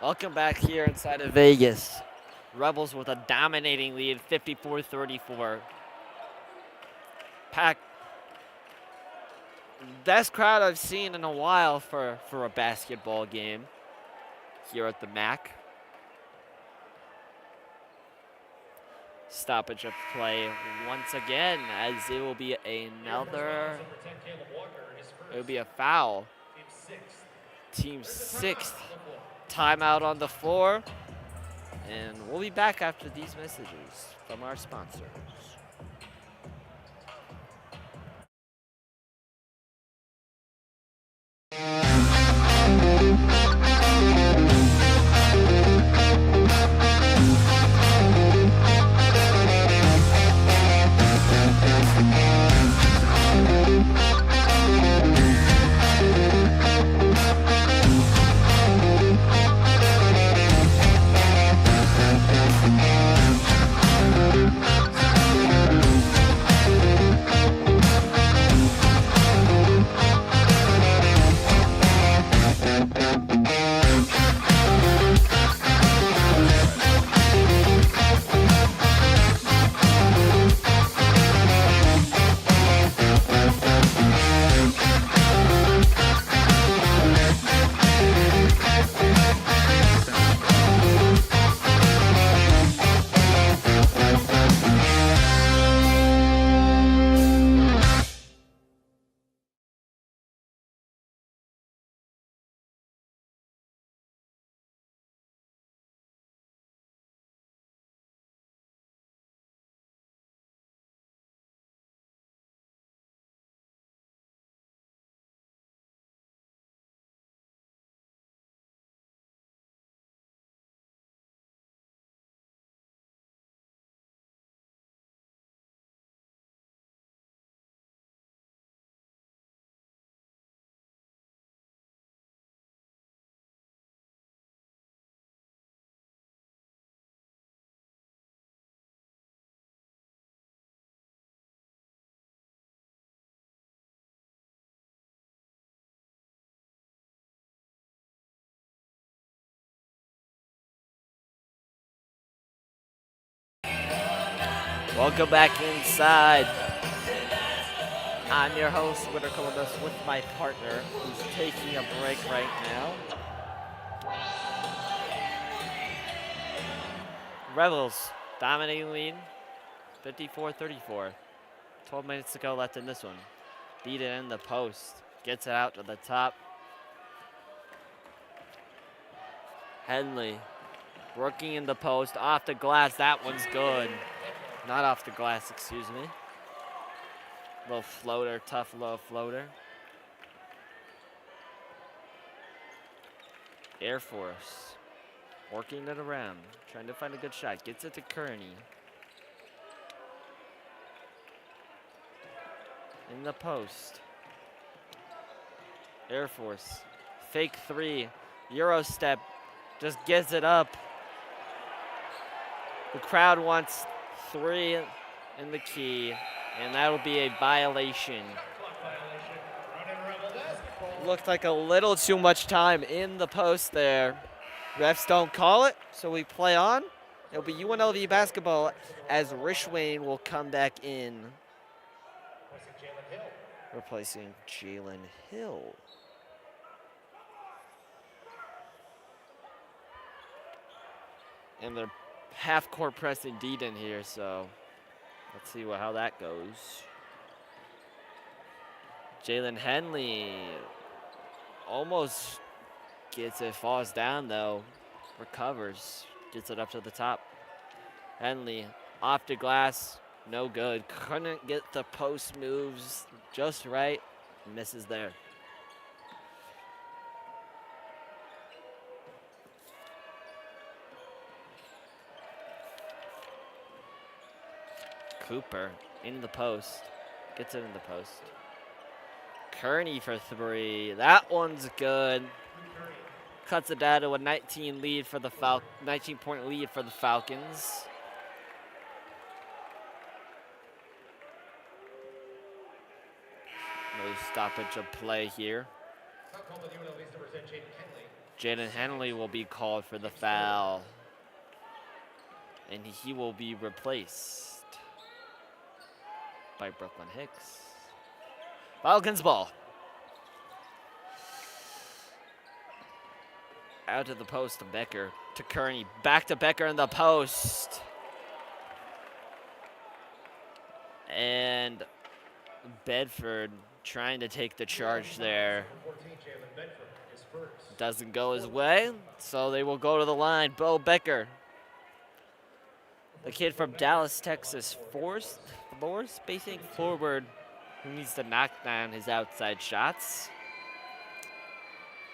Welcome back here inside of Vegas. Rebels with a dominating lead, 54-34. Packed. Best crowd I've seen in a while for a basketball game here at the MAC. Stoppage of play once again, as it will be another. It will be a foul. Team sixth. Timeout on the floor. And we'll be back after these messages from our sponsors. Welcome back inside. I'm your host, Winter Columbus, with my partner, who's taking a break right now. Rebels dominating lead, 54-34. 12 minutes to go left in this one. Beat it in the post. Gets it out to the top. Henley working in the post. Off the glass. That one's good. Not off the glass, excuse me. Little floater. Tough little floater. Air Force working it around. Trying to find a good shot. Gets it to Kearney. In the post. Air Force. Fake three. Euro step. Just gets it up. The crowd wants 3 in the key, and that'll be a violation. Looked like a little too much time in the post there. Refs don't call it, so we play on. It'll be UNLV basketball as Rishwain will come back in. Replacing Jalen Hill. And they're half-court press indeed in here, so let's see how that goes. Jalen Henley almost gets it, falls down though, recovers, gets it up to the top. Henley off the glass, no good. Couldn't get the post moves just right, misses there. Cooper in the post, gets it in the post. Kearney for 3, that one's good. Cuts it down to a 19 lead for the 19-point lead for the Falcons. No stoppage of play here. Jaden Henley will be called for the foul, and he will be replaced by Brooklyn Hicks. Falcons ball. Out to the post to Becker, to Kearney, back to Becker in the post. And Bedford trying to take the charge there. Doesn't go his way, so they will go to the line. Bo Becker, the kid from Dallas, Texas, force spacing forward, who needs to knock down his outside shots.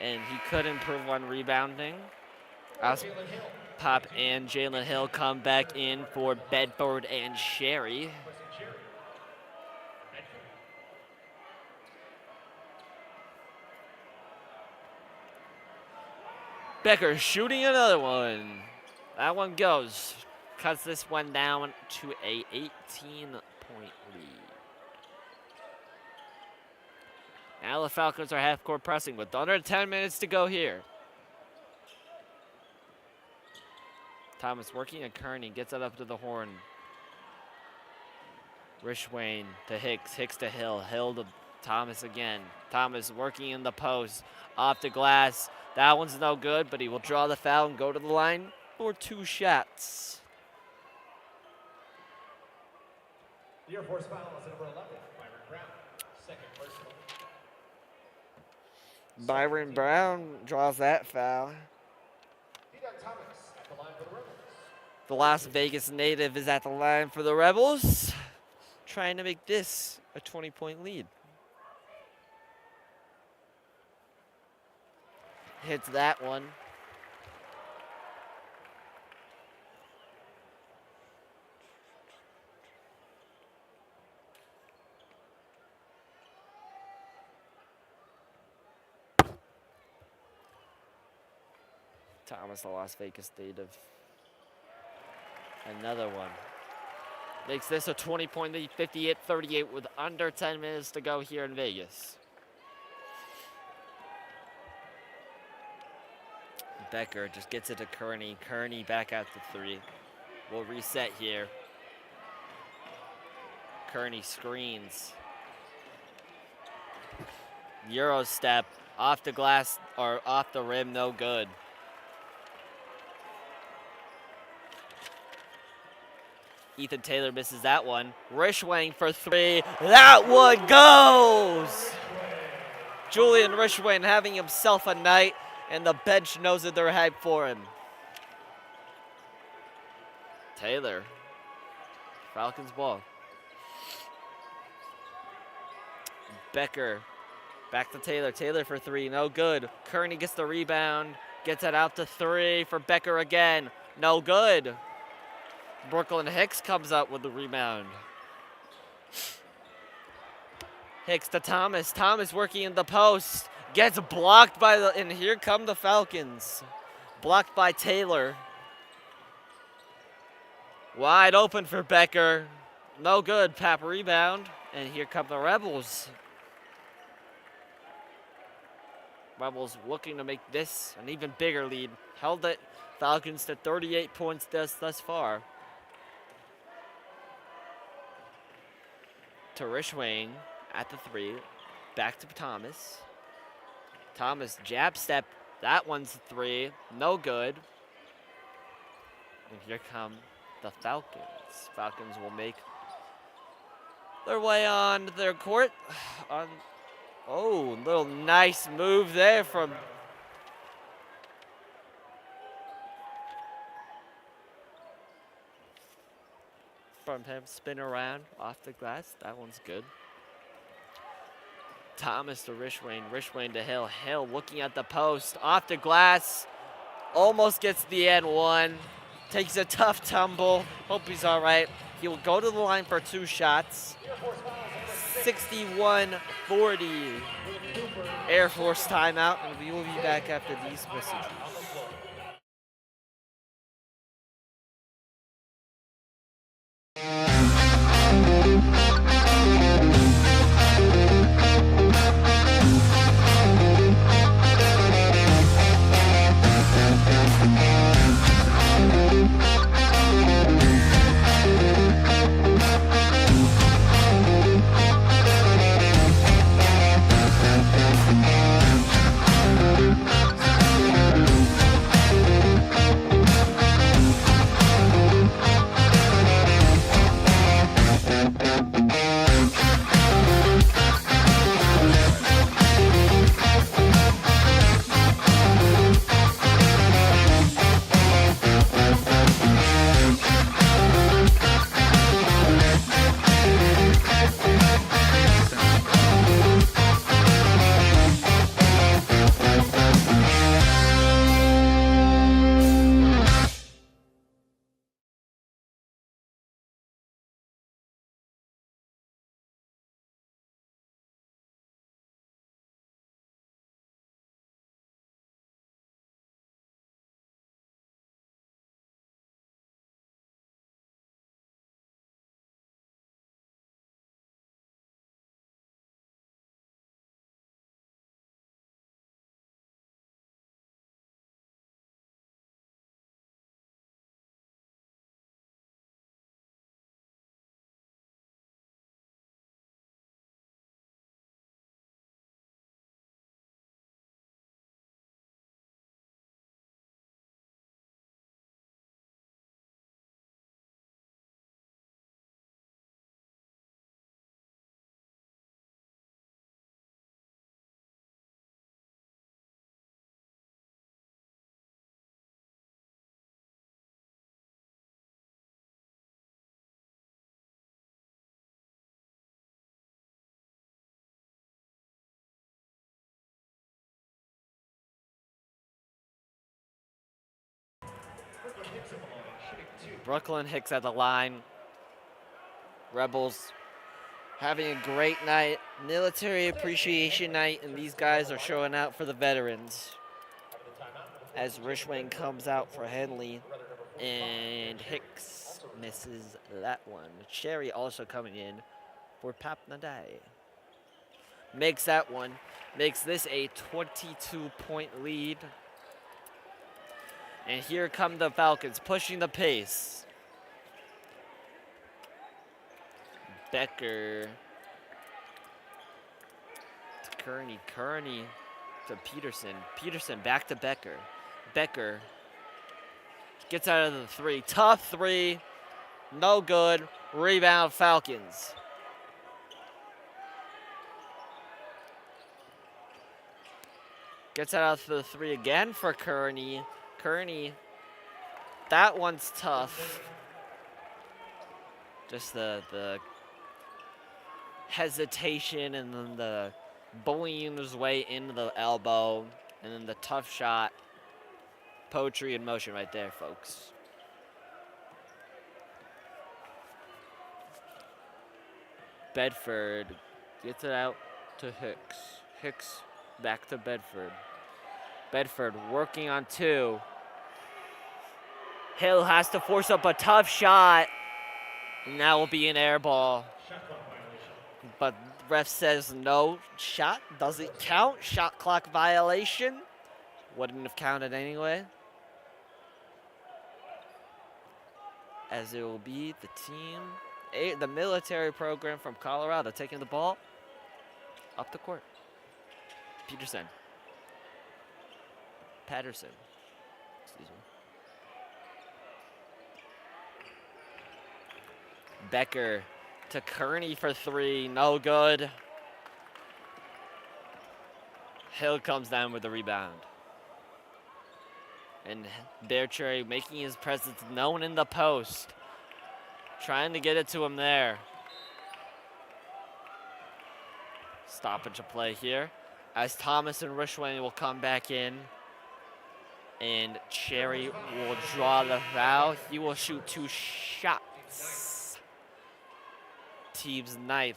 And he could improve on rebounding. Pop and Jalen Hill come back in for Bedford and Sherry. Becker shooting another one. That one goes. Cuts this one down to a 18-point lead. Now the Falcons are half-court pressing with under 10 minutes to go here. Thomas working at Kearney, gets it up to the horn. Rishwain to Hicks, Hicks to Hill, Hill to Thomas again. Thomas working in the post, off the glass. That one's no good, but he will draw the foul and go to the line for 2 shots. The Air Force Falcons number 11, Byron Brown, second personal. Byron Brown draws that foul. Thomas at the line for the Rebels. The Las Vegas native is at the line for the Rebels, trying to make this a 20-point lead. Hits that one. Thomas, the Las Vegas native. Another one. Makes this a 20-point lead, 58-38 with under 10 minutes to go here in Vegas. Becker just gets it to Kearney. Kearney back out to 3. We'll reset here. Kearney screens. Euro step off the glass or off the rim, no good. Ethan Taylor misses that one. Rishwang for three. That one goes! Julian Rishwang having himself a night, and the bench knows that they're hyped for him. Taylor. Falcons ball. Becker. Back to Taylor. Taylor for three. No good. Kearney gets the rebound. Gets it out to three for Becker again. No good. Brooklyn Hicks comes up with the rebound. Hicks to Thomas. Thomas working in the post. Gets blocked by the, and here come the Falcons. Blocked by Taylor. Wide open for Becker. No good. Pap rebound. And here come the Rebels. Rebels looking to make this an even bigger lead. Held it Falcons to 38 points thus far. To Rishwang at the three. Back to Thomas. Thomas jab step. That one's three. No good. And here come the Falcons. Falcons will make their way on their court. Oh, little nice move there from him. Spin around off the glass. That one's good. Thomas to Rishwang. Rishwang to Hill. Hill looking at the post. Off the glass. Almost gets the end one. Takes a tough tumble. Hope he's all right. He'll go to the line for two shots. 61-40. Air Force timeout, and we will be back after these messages. Brooklyn Hicks at the line. Rebels having a great night. Military appreciation night, and these guys are showing out for the veterans. As Rishwang comes out for Henley, and Hicks misses that one. Cherry also coming in for Papnadai. Makes that one. Makes this a 22-point lead. And here come the Falcons, pushing the pace. Becker to Kearney. Kearney to Peterson. Peterson back to Becker. Becker gets out of the 3. Tough 3. No good. Rebound Falcons. Gets out of the 3 again for Kearney. Kearney, that one's tough. Just the hesitation and then the bullying his way into the elbow and then the tough shot. Poetry in motion right there, folks. Bedford gets it out to Hicks. Hicks back to Bedford. Bedford working on 2. Hill has to force up a tough shot. And that will be an air ball. But ref says no shot. Doesn't count. Shot clock violation. Wouldn't have counted anyway. As it will be the team, the military program from Colorado taking the ball up the court. Peterson. Patterson. Excuse me. Becker to Kearney for 3. No good. Hill comes down with the rebound. And Bearcherry making his presence known in the post. Trying to get it to him there. Stoppage of play here. As Thomas and Rishway will come back in. And Cherry will draw the foul. He will shoot 2 shots. Team's 9th.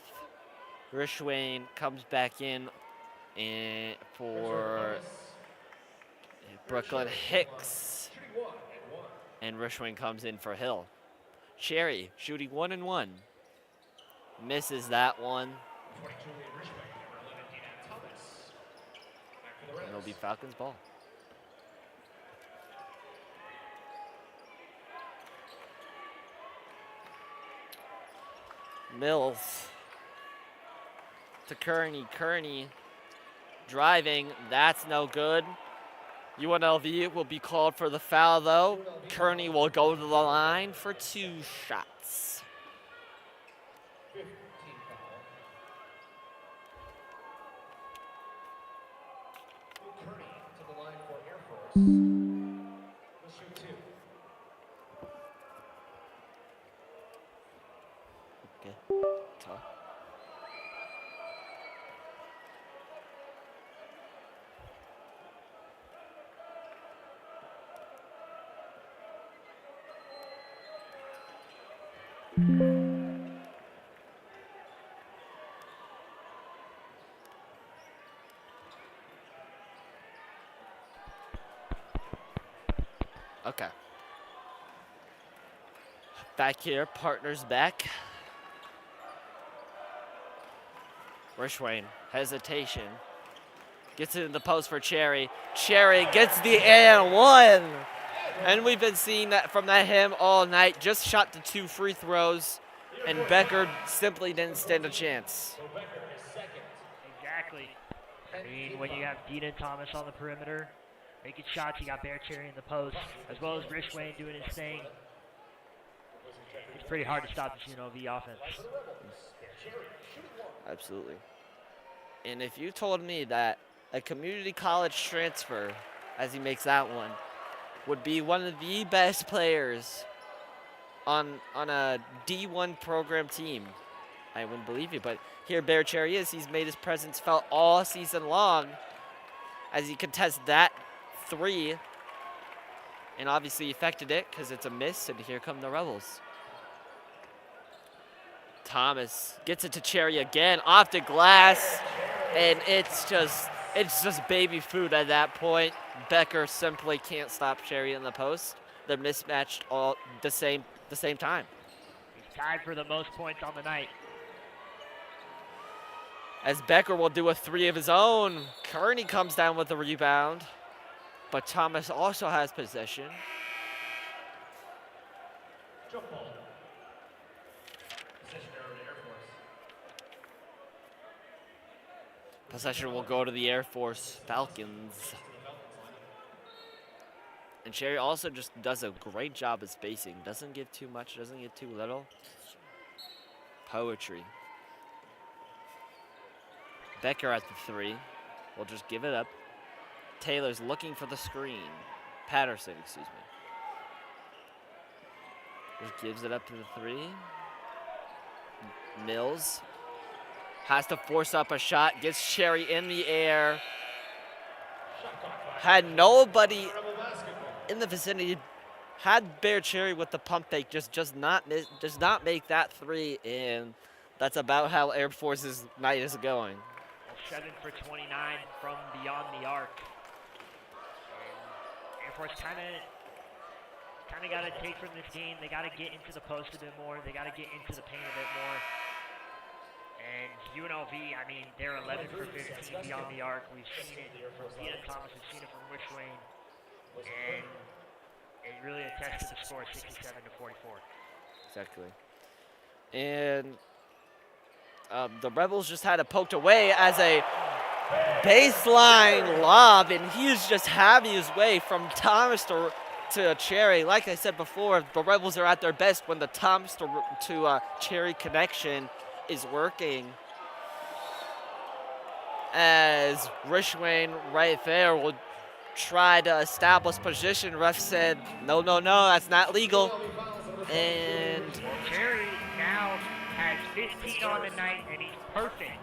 Rishwain comes back in and for Brooklyn Hicks. And Rishwain comes in for Hill. Cherry shooting 1 and 1. Misses that one. And it'll be Falcons ball. Mills to Kearney. Kearney driving. That's no good. UNLV will be called for the foul, though. Kearney will go to the line for 2 shots. Kearney to the line for Air Force. Will shoot 2. Okay. Tough. Okay. Back here, partners back. Rishwain, hesitation. Gets it in the post for Cherry. Cherry gets the and 1. And we've been seeing that from him all night. Just shot the 2 free throws. And Becker simply didn't stand a chance. Exactly. I mean, when you have Dean and Thomas on the perimeter, making shots, you got Bearcherry in the post, as well as Rishwain doing his thing. It's pretty hard to stop this UNLV offense. Absolutely. And if you told me that a community college transfer, as he makes that one, would be one of the best players on a D1 program team, I wouldn't believe you. But here Bearcherry is. He's made his presence felt all season long as he contests that 3. And obviously affected it because it's a miss, and here come the Rebels. Thomas gets it to Cherry again, off the glass, and it's just baby food at that point. Becker simply can't stop Cherry in the post. They're mismatched all the same time. He's tied for the most points on the night. As Becker will do a 3 of his own. Kearney comes down with the rebound, but Thomas also has possession. Jump ball. Possession arrow to Air Force. Possession will go to the Air Force Falcons. And Cherry also just does a great job of spacing. Doesn't give too much, doesn't give too little. Poetry. Becker at the 3. We'll just give it up. Taylor's looking for the screen. Patterson, excuse me. Just gives it up to the 3. Mills has to force up a shot. Gets Cherry in the air. Had nobody in the vicinity. Had Bear Cherry with the pump fake. Just does not make that 3. And that's about how Air Force's night is going. 7 for 29 from beyond the arc. And Air Force kind of got to take from this game. They got to get into the post a bit more. They got to get into the paint a bit more. And UNLV, I mean, they're 11 for 15 beyond the arc. We've seen it from Leon Thomas. We've seen it from Wishwain. And it really attests to the score, 67 to 44. Exactly. And the Rebels just had it poked away as a baseline lob, and he's just having his way from Thomas to Cherry. Like I said before, the Rebels are at their best when the Thomas to Cherry connection is working. As Rishwain right there will try to establish position. Ref said, no, that's not legal. And Cherry now has 15 on the night, and he's perfect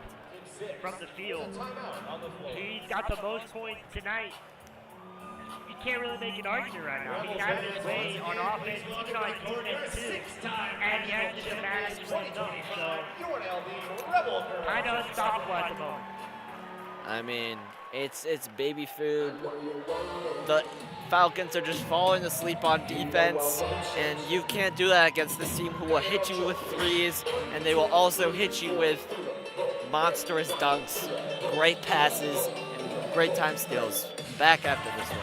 from the field. He's got the most points tonight. You can't really make an argument right now. He's having his way on offense, even on defense too. And he has just a massive swing zone, so kind of unstoppable at the moment. I mean, it's baby food. The Falcons are just falling asleep on defense, and you can't do that against this team who will hit you with 3s, and they will also hit you with monstrous dunks, great passes, and great time skills. Back after this one.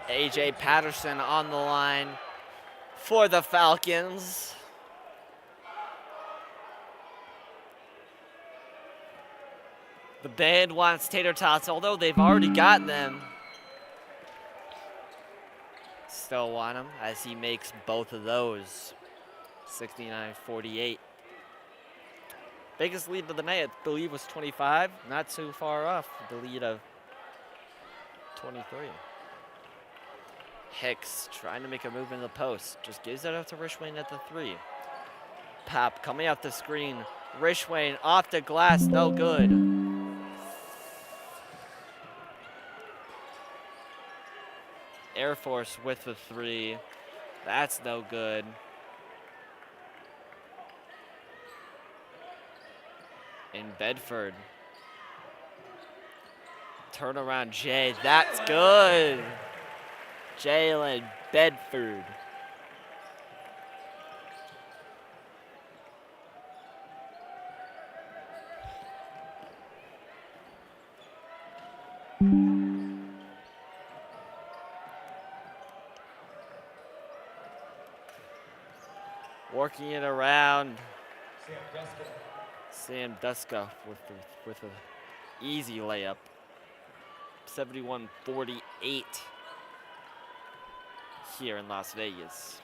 AJ Patterson on the line for the Falcons. The band wants tater tots, although they've already gotten them. Still want them as he makes both of those. 69-48. Biggest lead of the night, I believe, was 25. Not too far off the lead of 23. Hicks trying to make a move in the post. Just gives it up to Rishwain at the 3. Pop coming off the screen. Rishwain off the glass, no good. Air Force with the 3. That's no good. in Bedford. Turnaround Jay, that's good. Jalen Bedford. Working it around. Sam Duska with an easy layup. 71-48 here in Las Vegas.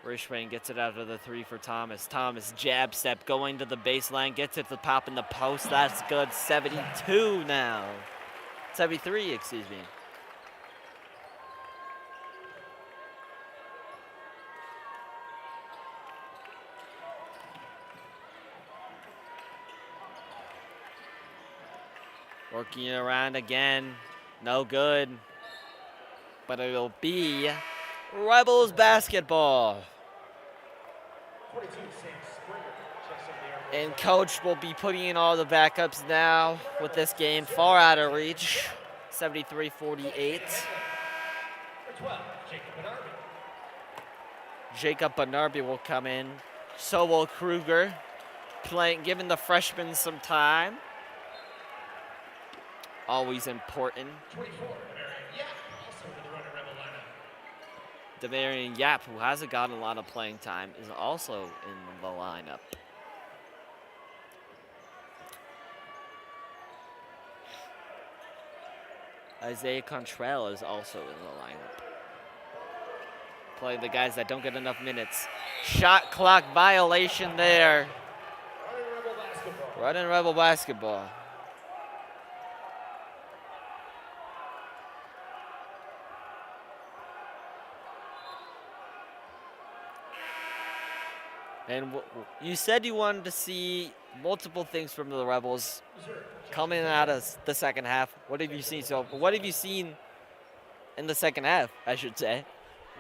Rishwain gets it out of the three for Thomas. Thomas jab step going to the baseline, gets it to pop in the post. That's good. 72 now. 73, excuse me. Working it around again. No good. But it'll be Rebels basketball. And coach will be putting in all the backups now with this game far out of reach. 73-48. Jacob Benarbi will come in. So will Kruger, giving the freshmen some time. Always important. Devarian Yap, who hasn't gotten a lot of playing time, is also in the lineup. Isaiah Contrell is also in the lineup. Playing the guys that don't get enough minutes. Shot clock violation there. Running Rebel basketball. And you said you wanted to see multiple things from the Rebels coming out of the second half. What have you seen what have you seen in the second half, I should say?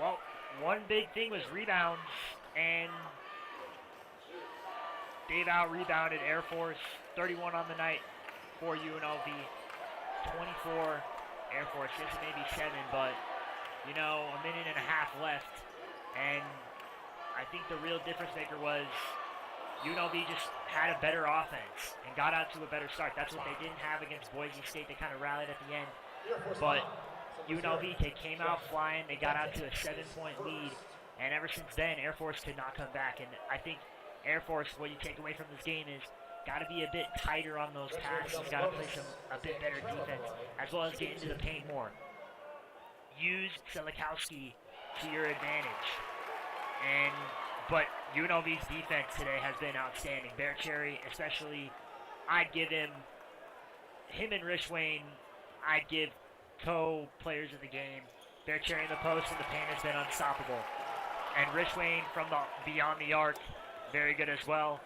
Well, one big thing was rebounds, and they've out-rebounded Air Force, 31 on the night for UNLV, 24 Air Force, just maybe 7, but, you know, a minute and a half left, and I think the real difference maker was UNLV just had a better offense and got out to a better start. That's what they didn't have against Boise State. They kind of rallied at the end. But UNLV, they came out flying. They got out to a 7-point lead. And ever since then, Air Force could not come back. And I think Air Force, what you take away from this game is got to be a bit tighter on those passes. Got to play a bit better defense, as well as get into the paint more. Use Selikowski to your advantage. But UNLV's defense today has been outstanding. Bear Cherry, especially, I'd give him and Rishwain, I'd give co-players of the game. Bear Cherry in the post and the paint has been unstoppable. And Rishwain from beyond the arc, very good as well.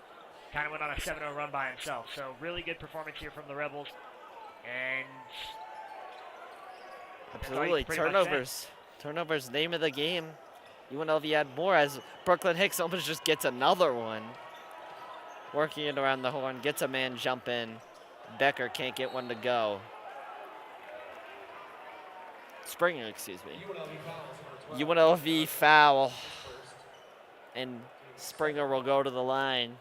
Kind of went on a 7-0 run by himself. So really good performance here from the Rebels. And absolutely, turnovers. Turnovers, name of the game. UNLV had more as Brooklyn Hicks almost just gets another one. Working it around the horn, gets a man jump in. Becker can't get one to go. Springer, excuse me. UNLV foul. And Springer will go to the line.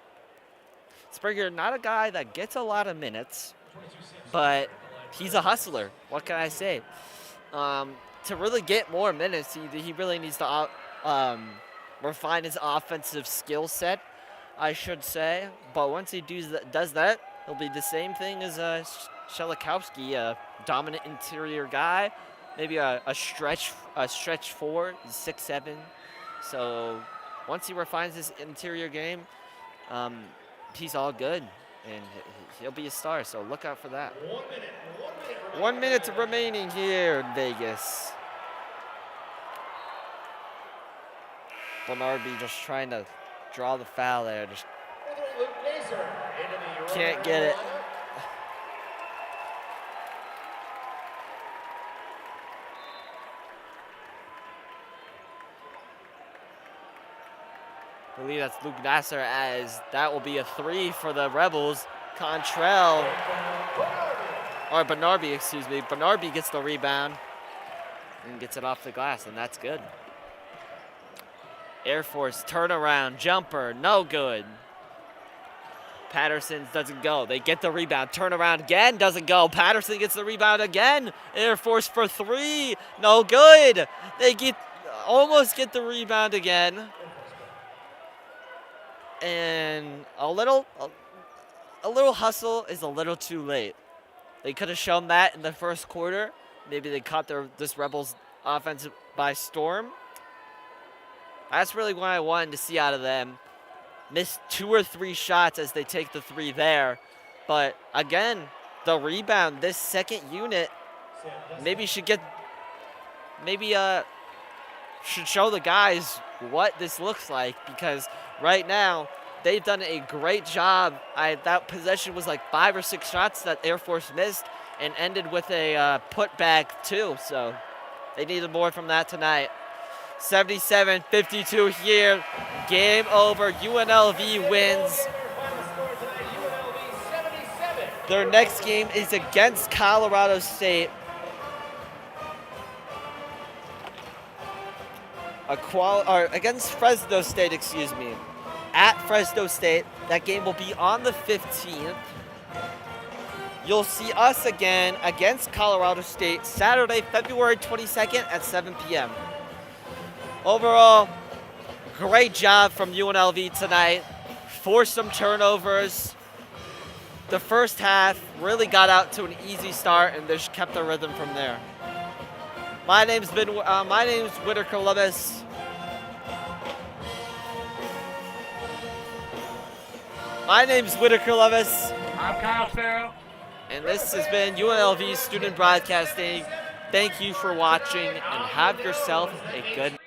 Springer, not a guy that gets a lot of minutes, but he's a hustler. What can I say? To really get more minutes, he really needs to refine his offensive skill set, I should say. But once he does that, he'll be the same thing as Shelikowski, a dominant interior guy, maybe a stretch 4, 6'7". So once he refines his interior game, he's all good, and he'll be a star. So look out for that. 1 minute remaining here in Vegas. Benarbi just trying to draw the foul there. Just can't get it. I believe that's Luke Nasser, as that will be a 3 for the Rebels. Contrell, or Bernarby, excuse me. Bernarby gets the rebound and gets it off the glass, and that's good. Air Force turnaround, jumper, no good. Patterson doesn't go. They get the rebound. Turnaround again, doesn't go. Patterson gets the rebound again. Air Force for three, no good. They almost get the rebound again. And a little hustle is a little too late. They could have shown that in the first quarter. Maybe they caught this Rebels offense by storm. That's really what I wanted to see out of them. Missed 2 or 3 shots as they take the 3 there. But again, the rebound, this second unit should show the guys what this looks like, because right now they've done a great job. That possession was like 5 or 6 shots that Air Force missed and ended with a putback too. So they needed more from that tonight. 77-52 here. Game over. UNLV wins. Their next game is against Colorado State. Against Fresno State, excuse me. At Fresno State. That game will be on the 15th. You'll see us again against Colorado State Saturday, February 22nd at 7 p.m. Overall, great job from UNLV tonight. Forced some turnovers. The first half really got out to an easy start, and they just kept the rhythm from there. My name's Whitaker Levis. I'm Kyle Sparrow. And this has been UNLV Student Broadcasting. Thank you for watching, and have yourself a good